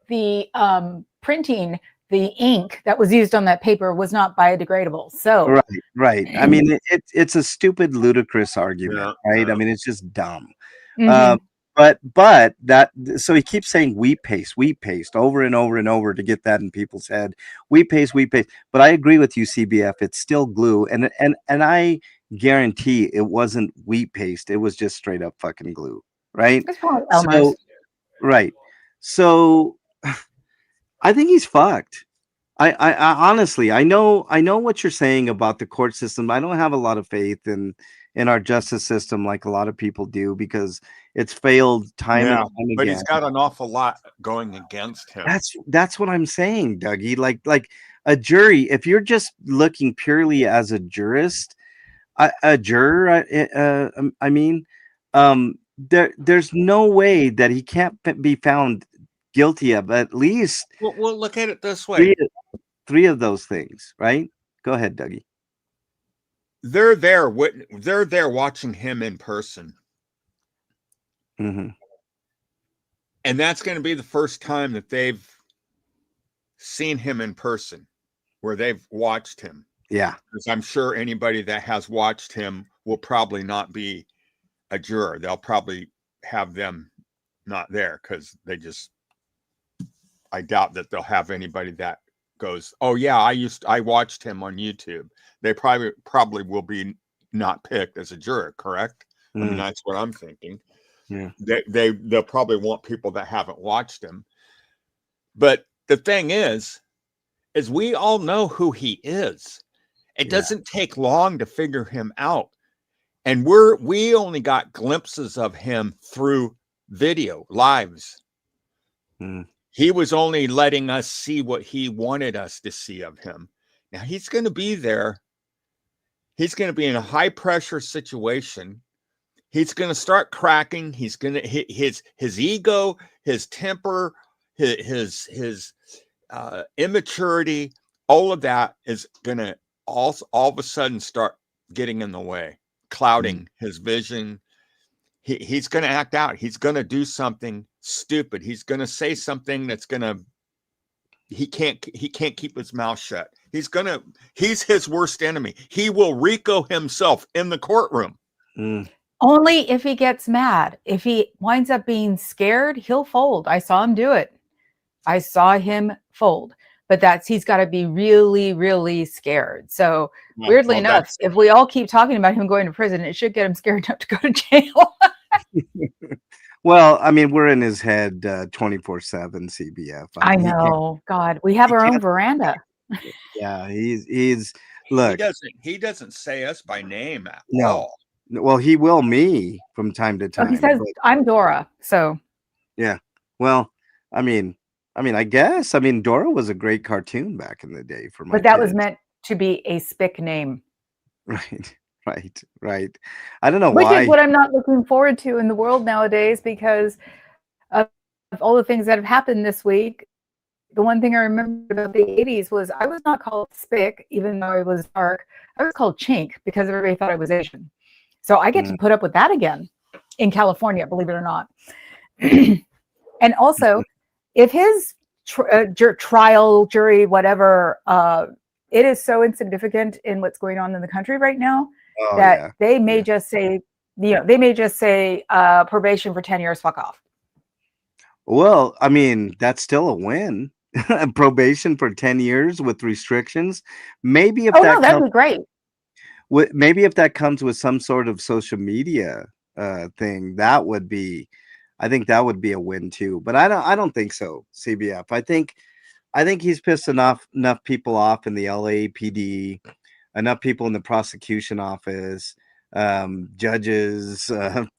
the printing, the ink that was used on that paper was not biodegradable. So, right. I mean, it's a stupid, ludicrous argument, yeah, right? I yeah. mean, it's just dumb. mhm. Um, but that so he keeps saying wheat paste over and over and over to get that in people's head. Wheat paste. But I agree with you, CBF. It's still glue, and I guarantee it wasn't wheat paste. It was just straight up fucking glue, right? It's probably So Elmer's. right. So I think he's fucked. I honestly, I know what you're saying about the court system. I don't have a lot of faith in our justice system like a lot of people do because it's failed time and Yeah, time but he's again. got an awful lot going against him. That's what I'm saying, Dougie. Like a jury, if you're just looking purely as a jurist, a juror, I mean, there's no way that he can't be found guilty of at least Well, look at it this three way: three of those things, right? Go ahead, Dougie. they're there, they're there watching him in person, Hmm. and that's going to be the first time that they've seen him in person, where they've watched him. Yeah. Because I'm sure anybody that has watched him will probably not be a juror. They'll probably have them not there because I doubt that they'll have anybody that goes, oh yeah, I watched him on YouTube. They probably will be not picked as a juror, correct? I mean, that's what I'm thinking. Yeah. They'll probably want people that haven't watched him. But the thing is we all know who he is. It doesn't take long to figure him out. And we only got glimpses of him through video lives. He was only letting us see what he wanted us to see of him. Now he's going to be there. He's going to be in a high pressure situation. He's going to start cracking. He's going to his ego, his temper, his immaturity, all of that is going to all of a sudden start getting in the way, clouding his vision. He's going to act out. He's going to do something stupid. He's going to say something that's going to he can't keep his mouth shut. He's his worst enemy. He will RICO himself in the courtroom. Only if he gets mad. If he winds up being scared, he'll fold. I saw him do it. I saw him fold. But he's got to be really, really scared. So weirdly enough, if we all keep talking about him going to prison, it should get him scared enough to go to jail. Well, I mean, we're in his head 24/7, CBF. I know. God, we have our own veranda. Yeah, he's look. He doesn't say us by name at No. all. Well, he will me from time to time. He says I'm Dora. So yeah. Well, I mean, I guess. I mean, Dora was a great cartoon back in the day for my But that kids. was meant to be a spick name. Right. I don't know Which why. is what I'm not looking forward to in the world nowadays because of all the things that have happened this week. The one thing I remember about the 80s was I was not called spick, even though I was dark. I was called chink because everybody thought I was Asian. So I get to put up with that again in California, believe it or not. And also, if his trial, jury, whatever, it is so insignificant in what's going on in the country right now that they may just say, probation for 10 years, fuck off. Well, I mean, that's still a win. Probation for 10 years with restrictions. Maybe if that'd be great. Maybe if that comes with some sort of social media thing, I think that would be a win too. But I don't think so, CBF. I think he's pissed enough people off in the LAPD, enough people in the prosecution office, judges,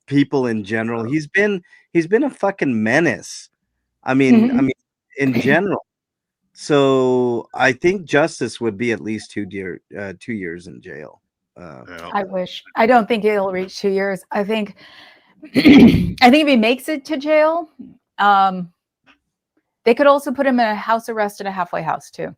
people in general. He's been a fucking menace. I mean, in general. So I think justice would be at least 2 years in jail. Yeah. I wish. I don't think it'll reach 2 years. I think I think if he makes it to jail, they could also put him in a house arrest at a halfway house too.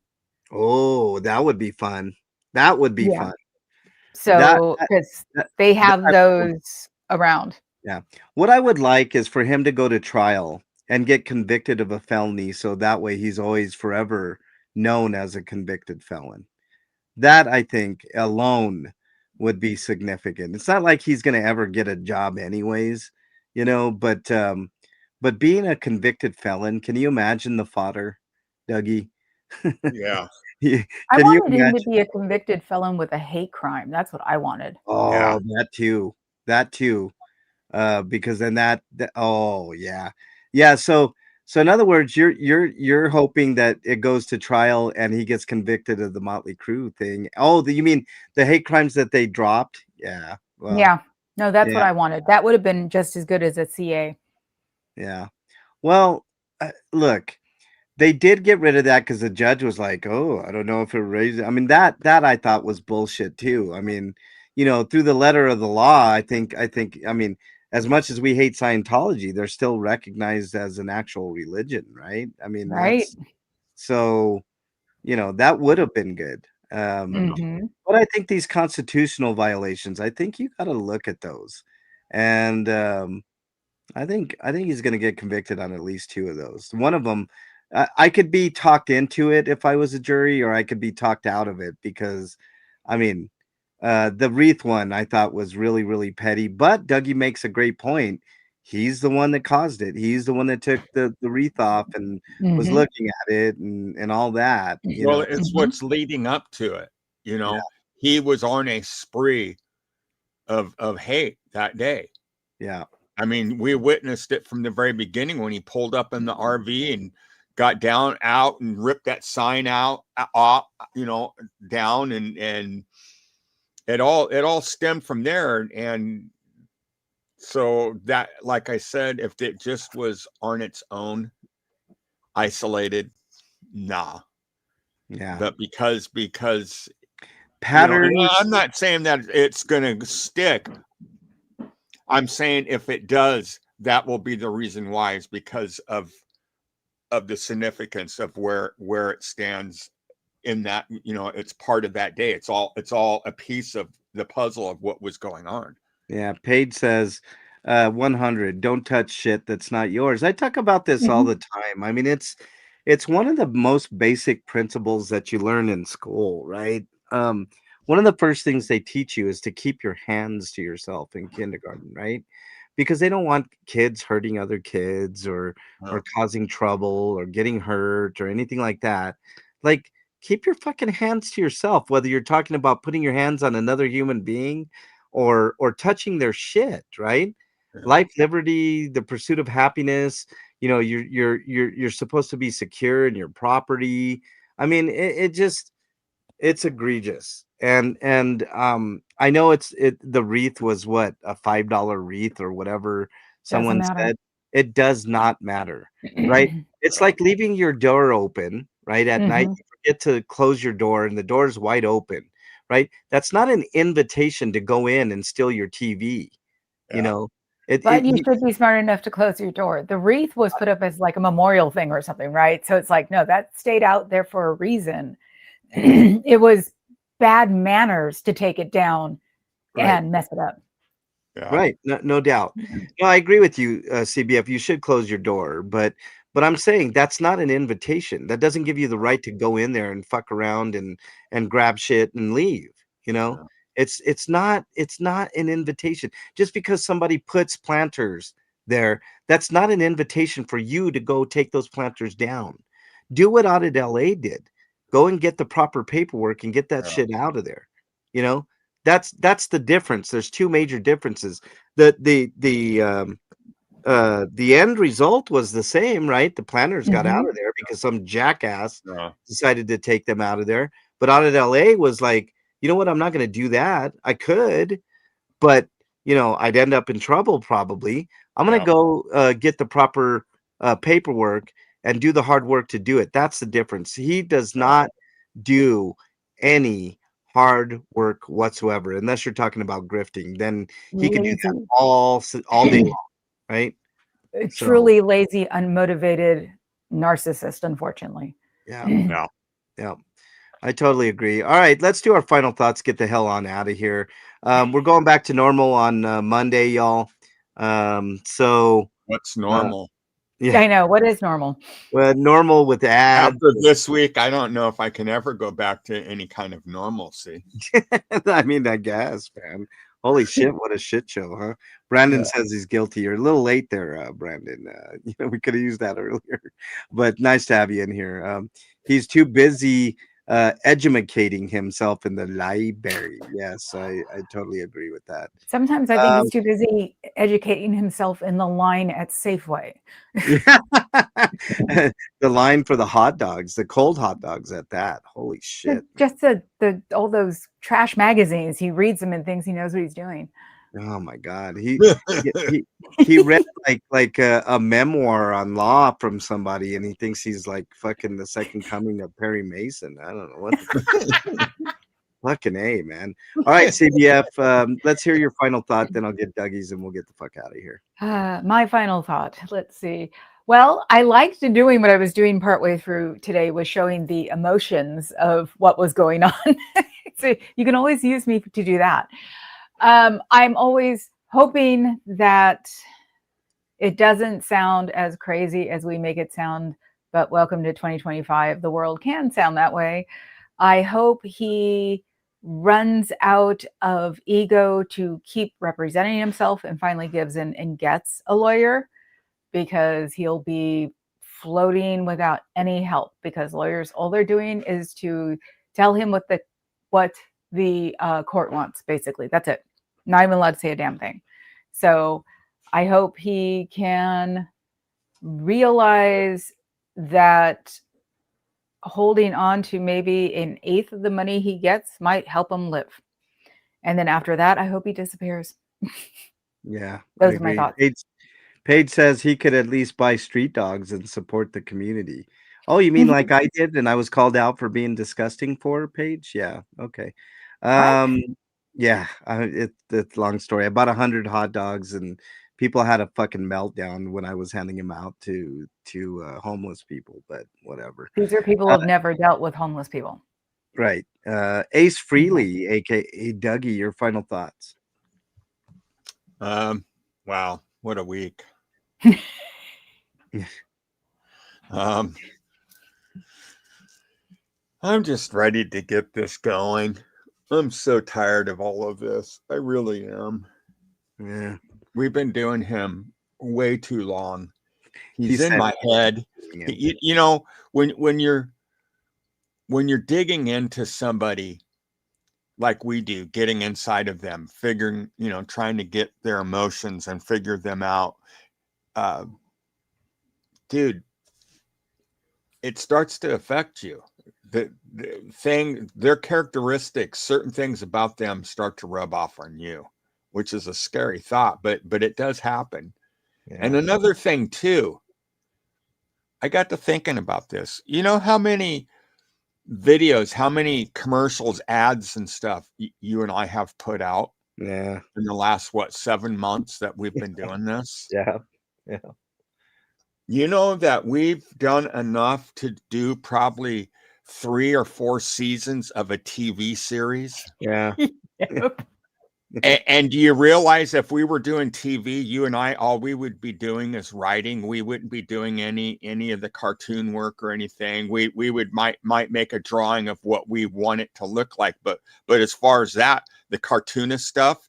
Oh, that would be fun. That would be Yeah. fun. That, So that, because that, they that have I would- those around. yeah. What I would like is for him to go to trial and get convicted of a felony, so that way he's always forever known as a convicted felon. That I think alone would be significant. It's not like he's going to ever get a job anyways, but being a convicted felon, can you imagine the fodder, Dougie? Yeah. I Can you wanted him to imagine? be a convicted felon with a hate crime. That's what I wanted. Yeah. Oh, that too. That too. Because then oh yeah. Yeah, so in other words, you're hoping that it goes to trial and he gets convicted of the Motley Crue thing. Oh, you mean the hate crimes that they dropped? Yeah. Well, Yeah. No, that's what yeah, I wanted. That would have been just as good as a CA. yeah. Well, look, they did get rid of that because the judge was like, "Oh, I don't know if it raised." I mean, that I thought was bullshit too. I mean, through the letter of the law, I mean, as much as we hate Scientology, they're still recognized as an actual religion, right? I mean, Right. that's so, that would have been good. Hmm. But I think these constitutional violations, I think you got to look at those, and I think he's going to get convicted on at least two of those. One of them, I could be talked into it if I was a jury, or I could be talked out of it because, I mean, the wreath one I thought was really, really petty. But Dougie makes a great point. He's the one that caused it. He's the one that took the wreath off and was Hmm. looking at it and all that. Well, it's Hmm. what's leading up to it. Yeah, He was on a spree of hate that day. yeah, I mean, we witnessed it from the very beginning when he pulled up in the RV and got down out and ripped that sign out off, down and it all stemmed from there. And so that, like I said, if it just was on its own, isolated, nah. yeah. But because and Patterns. I'm not saying that it's going to stick. I'm saying if it does, that will be the reason why, is because of the significance of where it stands in that, it's part of that day. It's all a piece of the puzzle of what was going on. Yeah, Paige says 100, don't touch shit that's not yours. I talk about this all Hmm. the time. I mean, it's one of the most basic principles that you learn in school, right? One of the first things they teach you is to keep your hands to yourself in kindergarten, right? Because they don't want kids hurting other kids or causing trouble or getting hurt or anything like that. Like, keep your fucking hands to yourself, whether you're talking about putting your hands on another human being or touching their shit, right? Yeah. Life, liberty, the pursuit of happiness. You're supposed to be secure in your property. I mean, it's egregious. And I know the wreath was what, a $5 wreath or whatever Doesn't someone matter. said. It does not matter, right? It's like leaving your door open, right? At night, Hmm. you forget to close your door and the door is wide open, right? That's not an invitation to go in and steal your TV, you Yeah. know. It But it you you, should be smart enough to close your door. The wreath was put up as like a memorial thing or something, right? So it's like, no, that stayed out there for a reason. It was bad manners to take it down right. and mess it up. Yeah. Right, no doubt. No, I agree with you, CBF. You should close your door, but I'm saying that's not an invitation. That doesn't give you the right to go in there and fuck around and grab shit and leave. You know, Yeah. it's not an invitation. Just because somebody puts planters there, that's not an invitation for you to go take those planters down. Do what Audit LA did. Go and get the proper paperwork and get that Yeah. shit out of there. You know, that's the difference. There's two major differences. The end result was the same, right? The planners got out Hmm. of there because some jackass Yeah. decided to take them out of there. But out at LA was like, you know what? I'm not going to do that. I could, but I'd end up in trouble probably. I'm going to Yeah. go get the proper paperwork and do the hard work to do it. That's the difference. He does Yeah. not do any hard work whatsoever, unless you're talking about grifting. Then he could do that Lazy. all day long, right? A So truly lazy, unmotivated narcissist, unfortunately. yeah, Yeah. yeah, I totally agree. All right, let's do our final thoughts. Get the hell on out of here. We're going back to normal on Monday, y'all. So What's uh, normal? yeah, I know. What is normal? normal with ads. After this week, I don't know if I can ever go back to any kind of normalcy. I mean, I guess, man. Holy shit, what a shit show, huh? Brandon says he's guilty. You're a little late there, Brandon. We could have used that earlier, but nice to have you in here. He's too busy educating himself in the library. Yes, I totally agree with that. Sometimes I think he's too busy educating himself in the line at Safeway. The line for the hot dogs, the cold hot dogs at that. Holy shit. Just the all those trash magazines. He reads them and thinks he knows what he's doing. Oh my God. He read like a memoir on law from somebody, and he thinks he's like fucking the second coming of Perry Mason. I don't know what the fucking A, man. All right, CBF. Let's hear your final thought, then I'll get Dougie's and we'll get the fuck out of here. My final thought. Let's see. Well, I liked doing what I was doing partway through today, was showing the emotions of what was going on. So you can always use me to do that. I'm always hoping that it doesn't sound as crazy as we make it sound, but welcome to 2025. The world can sound that way. I hope he runs out of ego to keep representing himself and finally gives in and gets a lawyer, because he'll be floating without any help, because lawyers, all they're doing is to tell him what the court wants. Basically, that's it. Not even allowed to say a damn thing. So I hope he can realize that holding on to maybe an eighth of the money he gets might help him live. And then after that, I hope he disappears. Yeah, Those are my thoughts. Paige says he could at least buy street dogs and support the community. Oh, you mean like I did, and I was called out for being disgusting for Paige? Yeah, okay. Yeah, it's a long story. I bought 100 hot dogs, and people had a fucking meltdown when I was handing them out to homeless people. But whatever. These are people who have never dealt with homeless people. Right. Ace Freely, aka Dougie, your final thoughts. Wow, what a week. I'm just ready to get this going. I'm so tired of all of this. I really am. Yeah. We've been doing him way too long. He's in my head. You know, when you're digging into somebody like we do, getting inside of them, figuring, trying to get their emotions and figure them out, dude, it starts to affect you. Their characteristics, certain things about them start to rub off on you, which is a scary thought, but it does happen. Yeah. And another thing too, I got to thinking about this. You know how many videos, how many commercials, ads and stuff you and I have put out in the last 7 months that we've been doing this? Yeah. You know that we've done enough to do probably 3 or 4 seasons of a TV series. Yeah. And do you realize if we were doing TV, you and I, all we would be doing is writing. We wouldn't be doing any of the cartoon work or anything. We might make a drawing of what we want it to look like. But as far as that, the cartoonist stuff,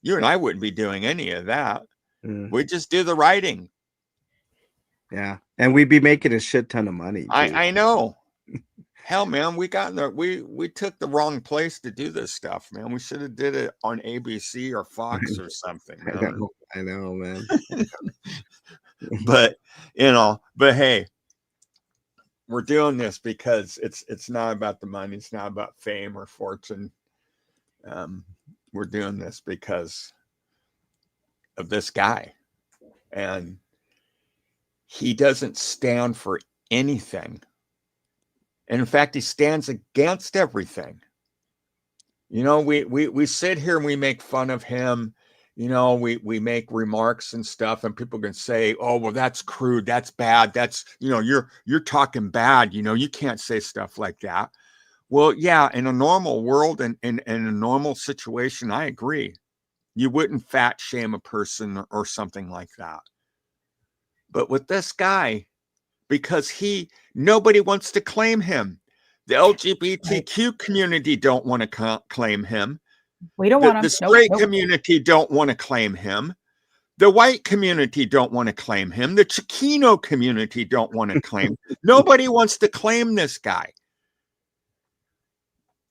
you and I wouldn't be doing any of that. We just do the writing. Yeah. And we'd be making a shit ton of money. I know. Hell, man, we took the wrong place to do this stuff, man. We should have did it on ABC or Fox or something. I know, man. but hey, we're doing this because it's not about the money. It's not about fame or fortune. We're doing this because of this guy, and he doesn't stand for anything. And in fact, he stands against everything. You know, we sit here and we make fun of him. You know, we make remarks and stuff, and people can say, "Oh, well, that's crude, that's bad, that's, you know, you're talking bad. You know, you can't say stuff like that." Well, yeah, in a normal world and in a normal situation, I agree. You wouldn't fat shame a person or something like that. But with this guy, because nobody wants to claim him. The LGBTQ community don't want to claim him. We don't want The him. straight community don't want to claim him. The white community don't want to claim him. The Chicano community don't want to claim. Nobody wants to claim this guy.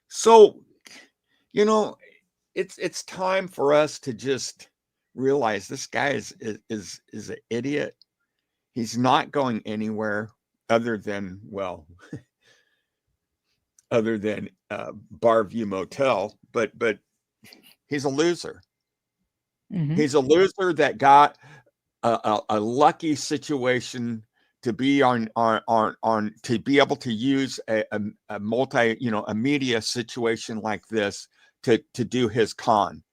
So, you know, it's time for us to just realize this guy is an idiot. He's not going anywhere other than, well, other than Barview Motel, but he's a loser. Mm-hmm. He's a loser that got a lucky situation to be on to be able to use a multi, you know, a media situation like this to do his con.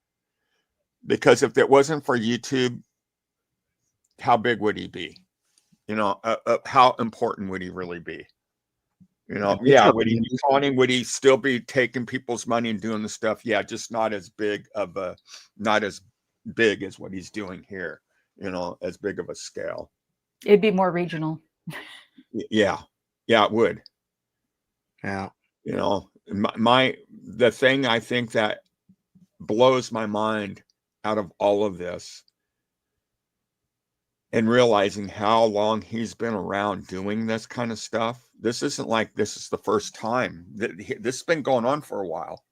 Because if it wasn't for YouTube, how big would he be? You know, how important would he really be? You know, yeah, would he be conning? Would he still be taking people's money and doing the stuff? Yeah, just not as big as what he's doing here, you know, as big of a scale. It'd be more regional. Yeah, it would. Yeah. You know, the thing I think that blows my mind out of all of this, and realizing how long he's been around doing this kind of stuff. This isn't like this is the first time. This has been going on for a while.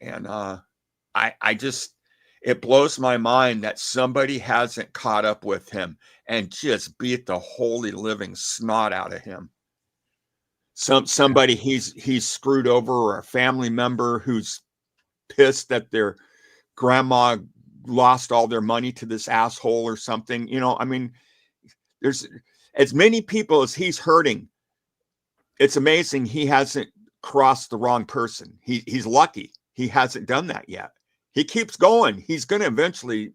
And I just, it blows my mind that somebody hasn't caught up with him and just beat the holy living snot out of him. Somebody he's screwed over, or a family member who's pissed that their grandma lost all their money to this asshole or something. You know, I mean, there's as many people as he's hurting. It's amazing he hasn't crossed the wrong person. He's lucky he hasn't done that yet. He keeps going. He's going to eventually,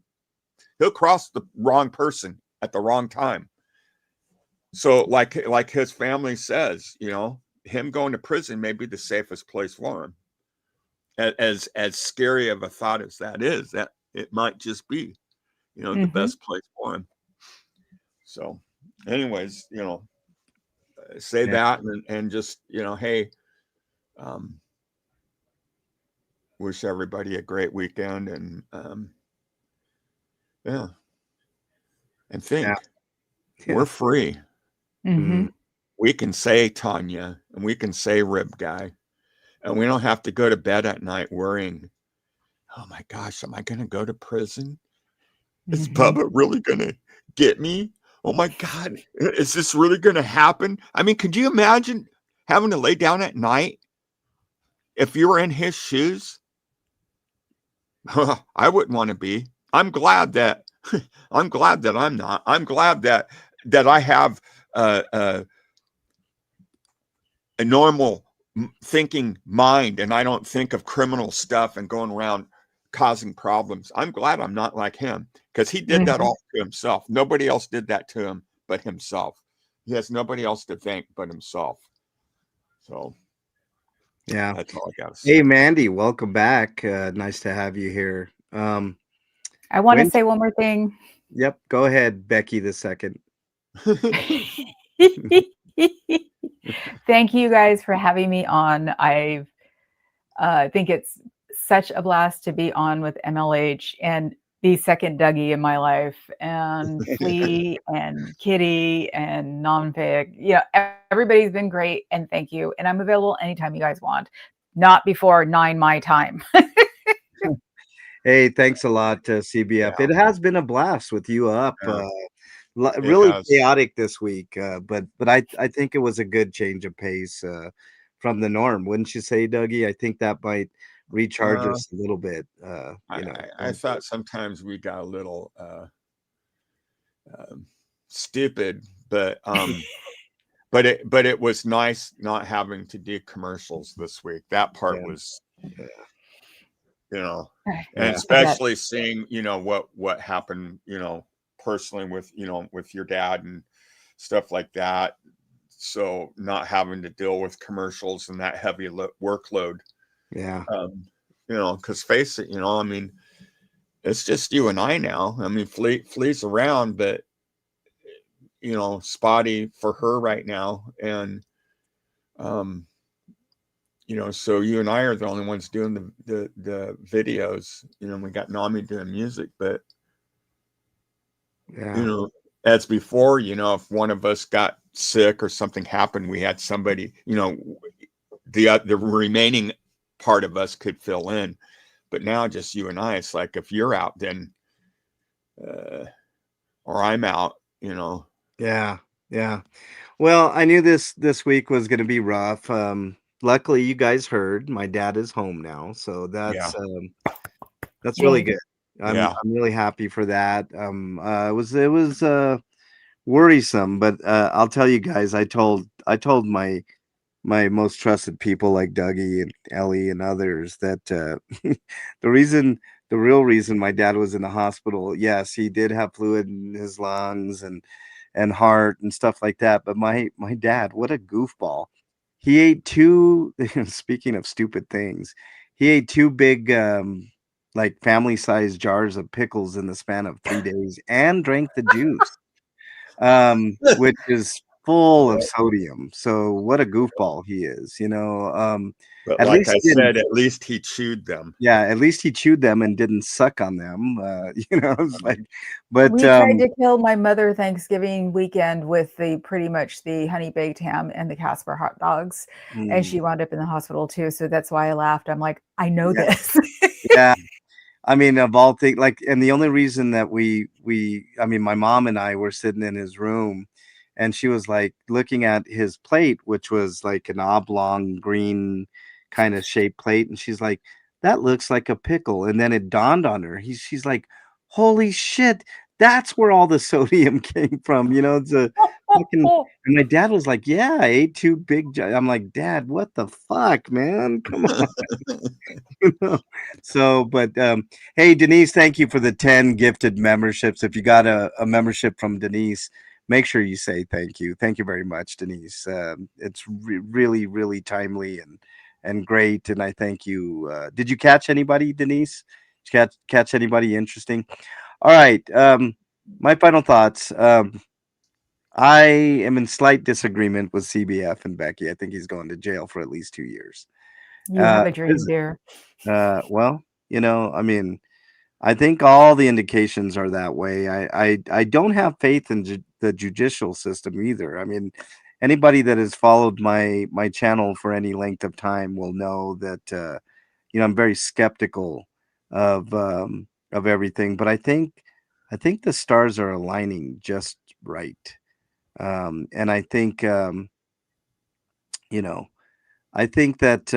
he'll cross the wrong person at the wrong time. So like his family says, you know, him going to prison may be the safest place for him. As scary of a thought as that is, that it might just be, you know, the best place for him. So anyways, you know, say that and just, you know, hey, wish everybody a great weekend, and and think we're free. Mm-hmm. We can say Tanya, and we can say Rib Guy, and we don't have to go to bed at night worrying, oh my gosh, am I going to go to prison? Is Bubba really going to get me? Oh my God, is this really going to happen? I mean, could you imagine having to lay down at night if you were in his shoes? I wouldn't want to be. I'm glad that I'm not. I'm glad that I have a normal thinking mind, and I don't think of criminal stuff and going around causing problems. I'm glad I'm not like him, because he did that all to himself. Nobody else did that to him but himself. He has nobody else to thank but himself. So yeah, that's all I got to say. Hey, Mandy, welcome back. Nice to have you here. I want to say one more thing. Yep, go ahead, Becky the second. Thank you guys for having me on. I think it's such a blast to be on with MLH and the second Dougie in my life, and Flea and Kitty and Nonpig. Yeah, everybody's been great, and thank you. And I'm available anytime you guys want, not before 9 my time. Hey, thanks a lot, CBF. Yeah. It has been a blast with you up. Really chaotic this week, but I think it was a good change of pace from the norm, wouldn't you say, Dougie? I think that might recharge us a little bit. You know, I thought sometimes we got a little stupid, but it was nice not having to do commercials this week. That part was You know, Yeah, and I bet. especially seeing, what happened, personally with, with your dad and stuff like that. So not having to deal with commercials and that heavy workload. Yeah. Because face it, I mean, it's just you and I now. I mean, Flea's around, but spotty for her right now, and so you and I are the only ones doing the videos. We got Nami doing music, but Yeah. as before, if one of us got sick or something happened, we had somebody, the remaining part of us could fill in. But now just you and I, it's like if you're out, then or I'm out, Yeah. Yeah. Well, I knew this week was going to be rough. Luckily, you guys heard my dad is home now, so Yeah. that's really Yay. good. Yeah. I'm really happy for that. It was worrisome, but I'll tell you guys, I told my most trusted people like Dougie and Ellie and others that the reason the real reason my dad was in the hospital, yes, he did have fluid in his lungs and heart and stuff like that. But my dad, what a goofball. He ate two speaking of stupid things, he ate two big like family sized jars of pickles in the span of 3 days and drank the juice, which is full of sodium. So what a goofball he is. But At like least I he didn't. said, at least he chewed them. Yeah, at least he chewed them and didn't suck on them. It's like, but We tried to kill my mother Thanksgiving weekend with pretty much the honey baked ham and the Casper hot dogs, and she wound up in the hospital too. So that's why I laughed. I'm like, I know yeah, this. yeah. I mean, of all things, like, and the only reason that I mean, my mom and I were sitting in his room, and she was like looking at his plate, which was like an oblong green kind of shaped plate, and she's like, "That looks like a pickle." And then it dawned on her. She's like, "Holy shit, that's where all the sodium came from." It's a fucking. And my dad was like, "Yeah, I ate two big." I'm like, "Dad, what the fuck, man? Come on." So, but hey, Denise, thank you for the 10 gifted memberships. If you got a membership from Denise, make sure you say thank you. Thank you very much, Denise. It's really, really timely and great. And I thank you. Did you catch anybody, Denise? Did you catch anybody interesting? All right. My final thoughts. I am in slight disagreement with CBF and Becky. I think he's going to jail for at least 2 years. You have a dream, dear. Well, I mean, I think all the indications are that way. I don't have faith in the judicial system either. I mean, anybody that has followed my channel for any length of time will know that I'm very skeptical of everything. But I think the stars are aligning just right, and I think you know I think that.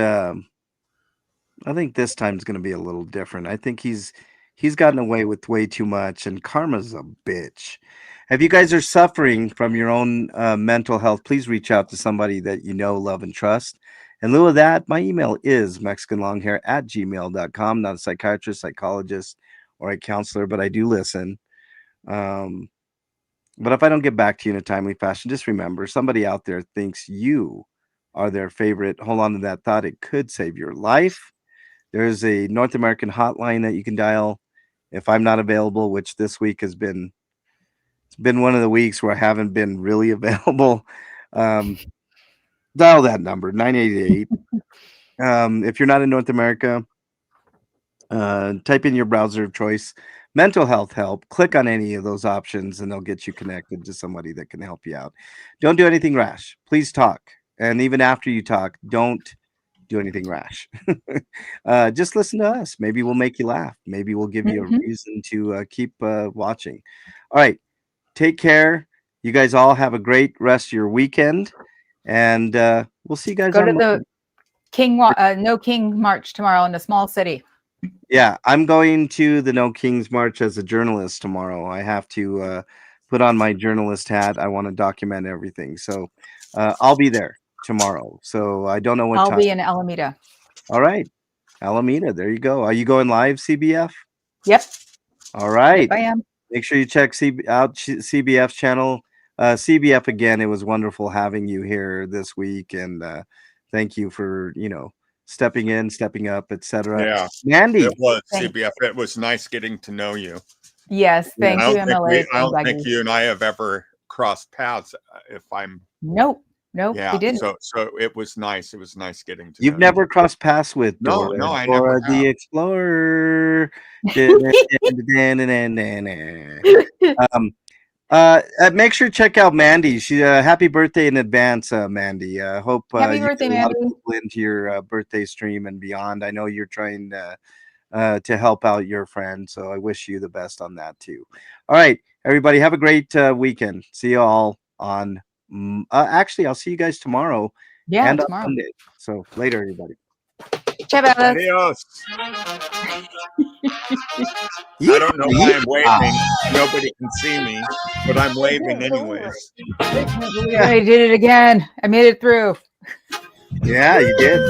I think this time's going to be a little different. I think he's gotten away with way too much, and karma's a bitch. If you guys are suffering from your own mental health, please reach out to somebody that you know, love, and trust. In lieu of that, my email is mexicanlonghair@gmail.com. Not a psychiatrist, psychologist, or a counselor, but I do listen. Um, but if I don't get back to you in a timely fashion, just remember somebody out there thinks you are their favorite. Hold on to that thought. It could save your life. There's a North American hotline that you can dial if I'm not available, which this week it's been one of the weeks where I haven't been really available. Um, Dial that number 988. If you're not in North America, type in your browser of choice, mental health help. Click on any of those options, and they'll get you connected to somebody that can help you out. Don't do anything rash. Please talk, and even after you talk, don't do anything rash. Just listen to us. Maybe we'll make you laugh. Maybe we'll give you a reason to keep watching. All right. Take care. You guys all have a great rest of your weekend. And we'll see you guys Go on to Monday. the No King March tomorrow in a small city. Yeah, I'm going to the No Kings March as a journalist tomorrow. I have to put on my journalist hat. I want to document everything. So I'll be there tomorrow. So I don't know what I'll time. be in Alameda. All right. Alameda. There you go. Are you going live, CBF? Yep. All right. Yep, I am. Make sure you check out CBF's channel. CBF, again, it was wonderful having you here this week, and thank you for stepping in, stepping up, etc. Yeah, Mandy, it was Thank- CBF. It was nice getting to know you. Yes, thank I you, don't think MLA. I don't think you and I have ever crossed paths. If I'm Nope, yeah, we didn't. so it was nice. It was nice getting to. you've know never crossed paths with No, Dora. no, I Dora never the have. Explorer. Make sure to check out Mandy. She happy birthday in advance, Mandy. Hope Happy you birthday, get a lot of Mandy. people into your birthday stream and beyond. I know you're trying to help out your friend, so I wish you the best on that too. All right, everybody, have a great weekend. See you all on. Actually, I'll see you guys tomorrow. Yeah, and tomorrow. on Monday. So later, everybody. Chavez. Adios. I don't know why I'm waving. Nobody can see me, but I'm waving anyways. I did it again. I made it through. Yeah, you did.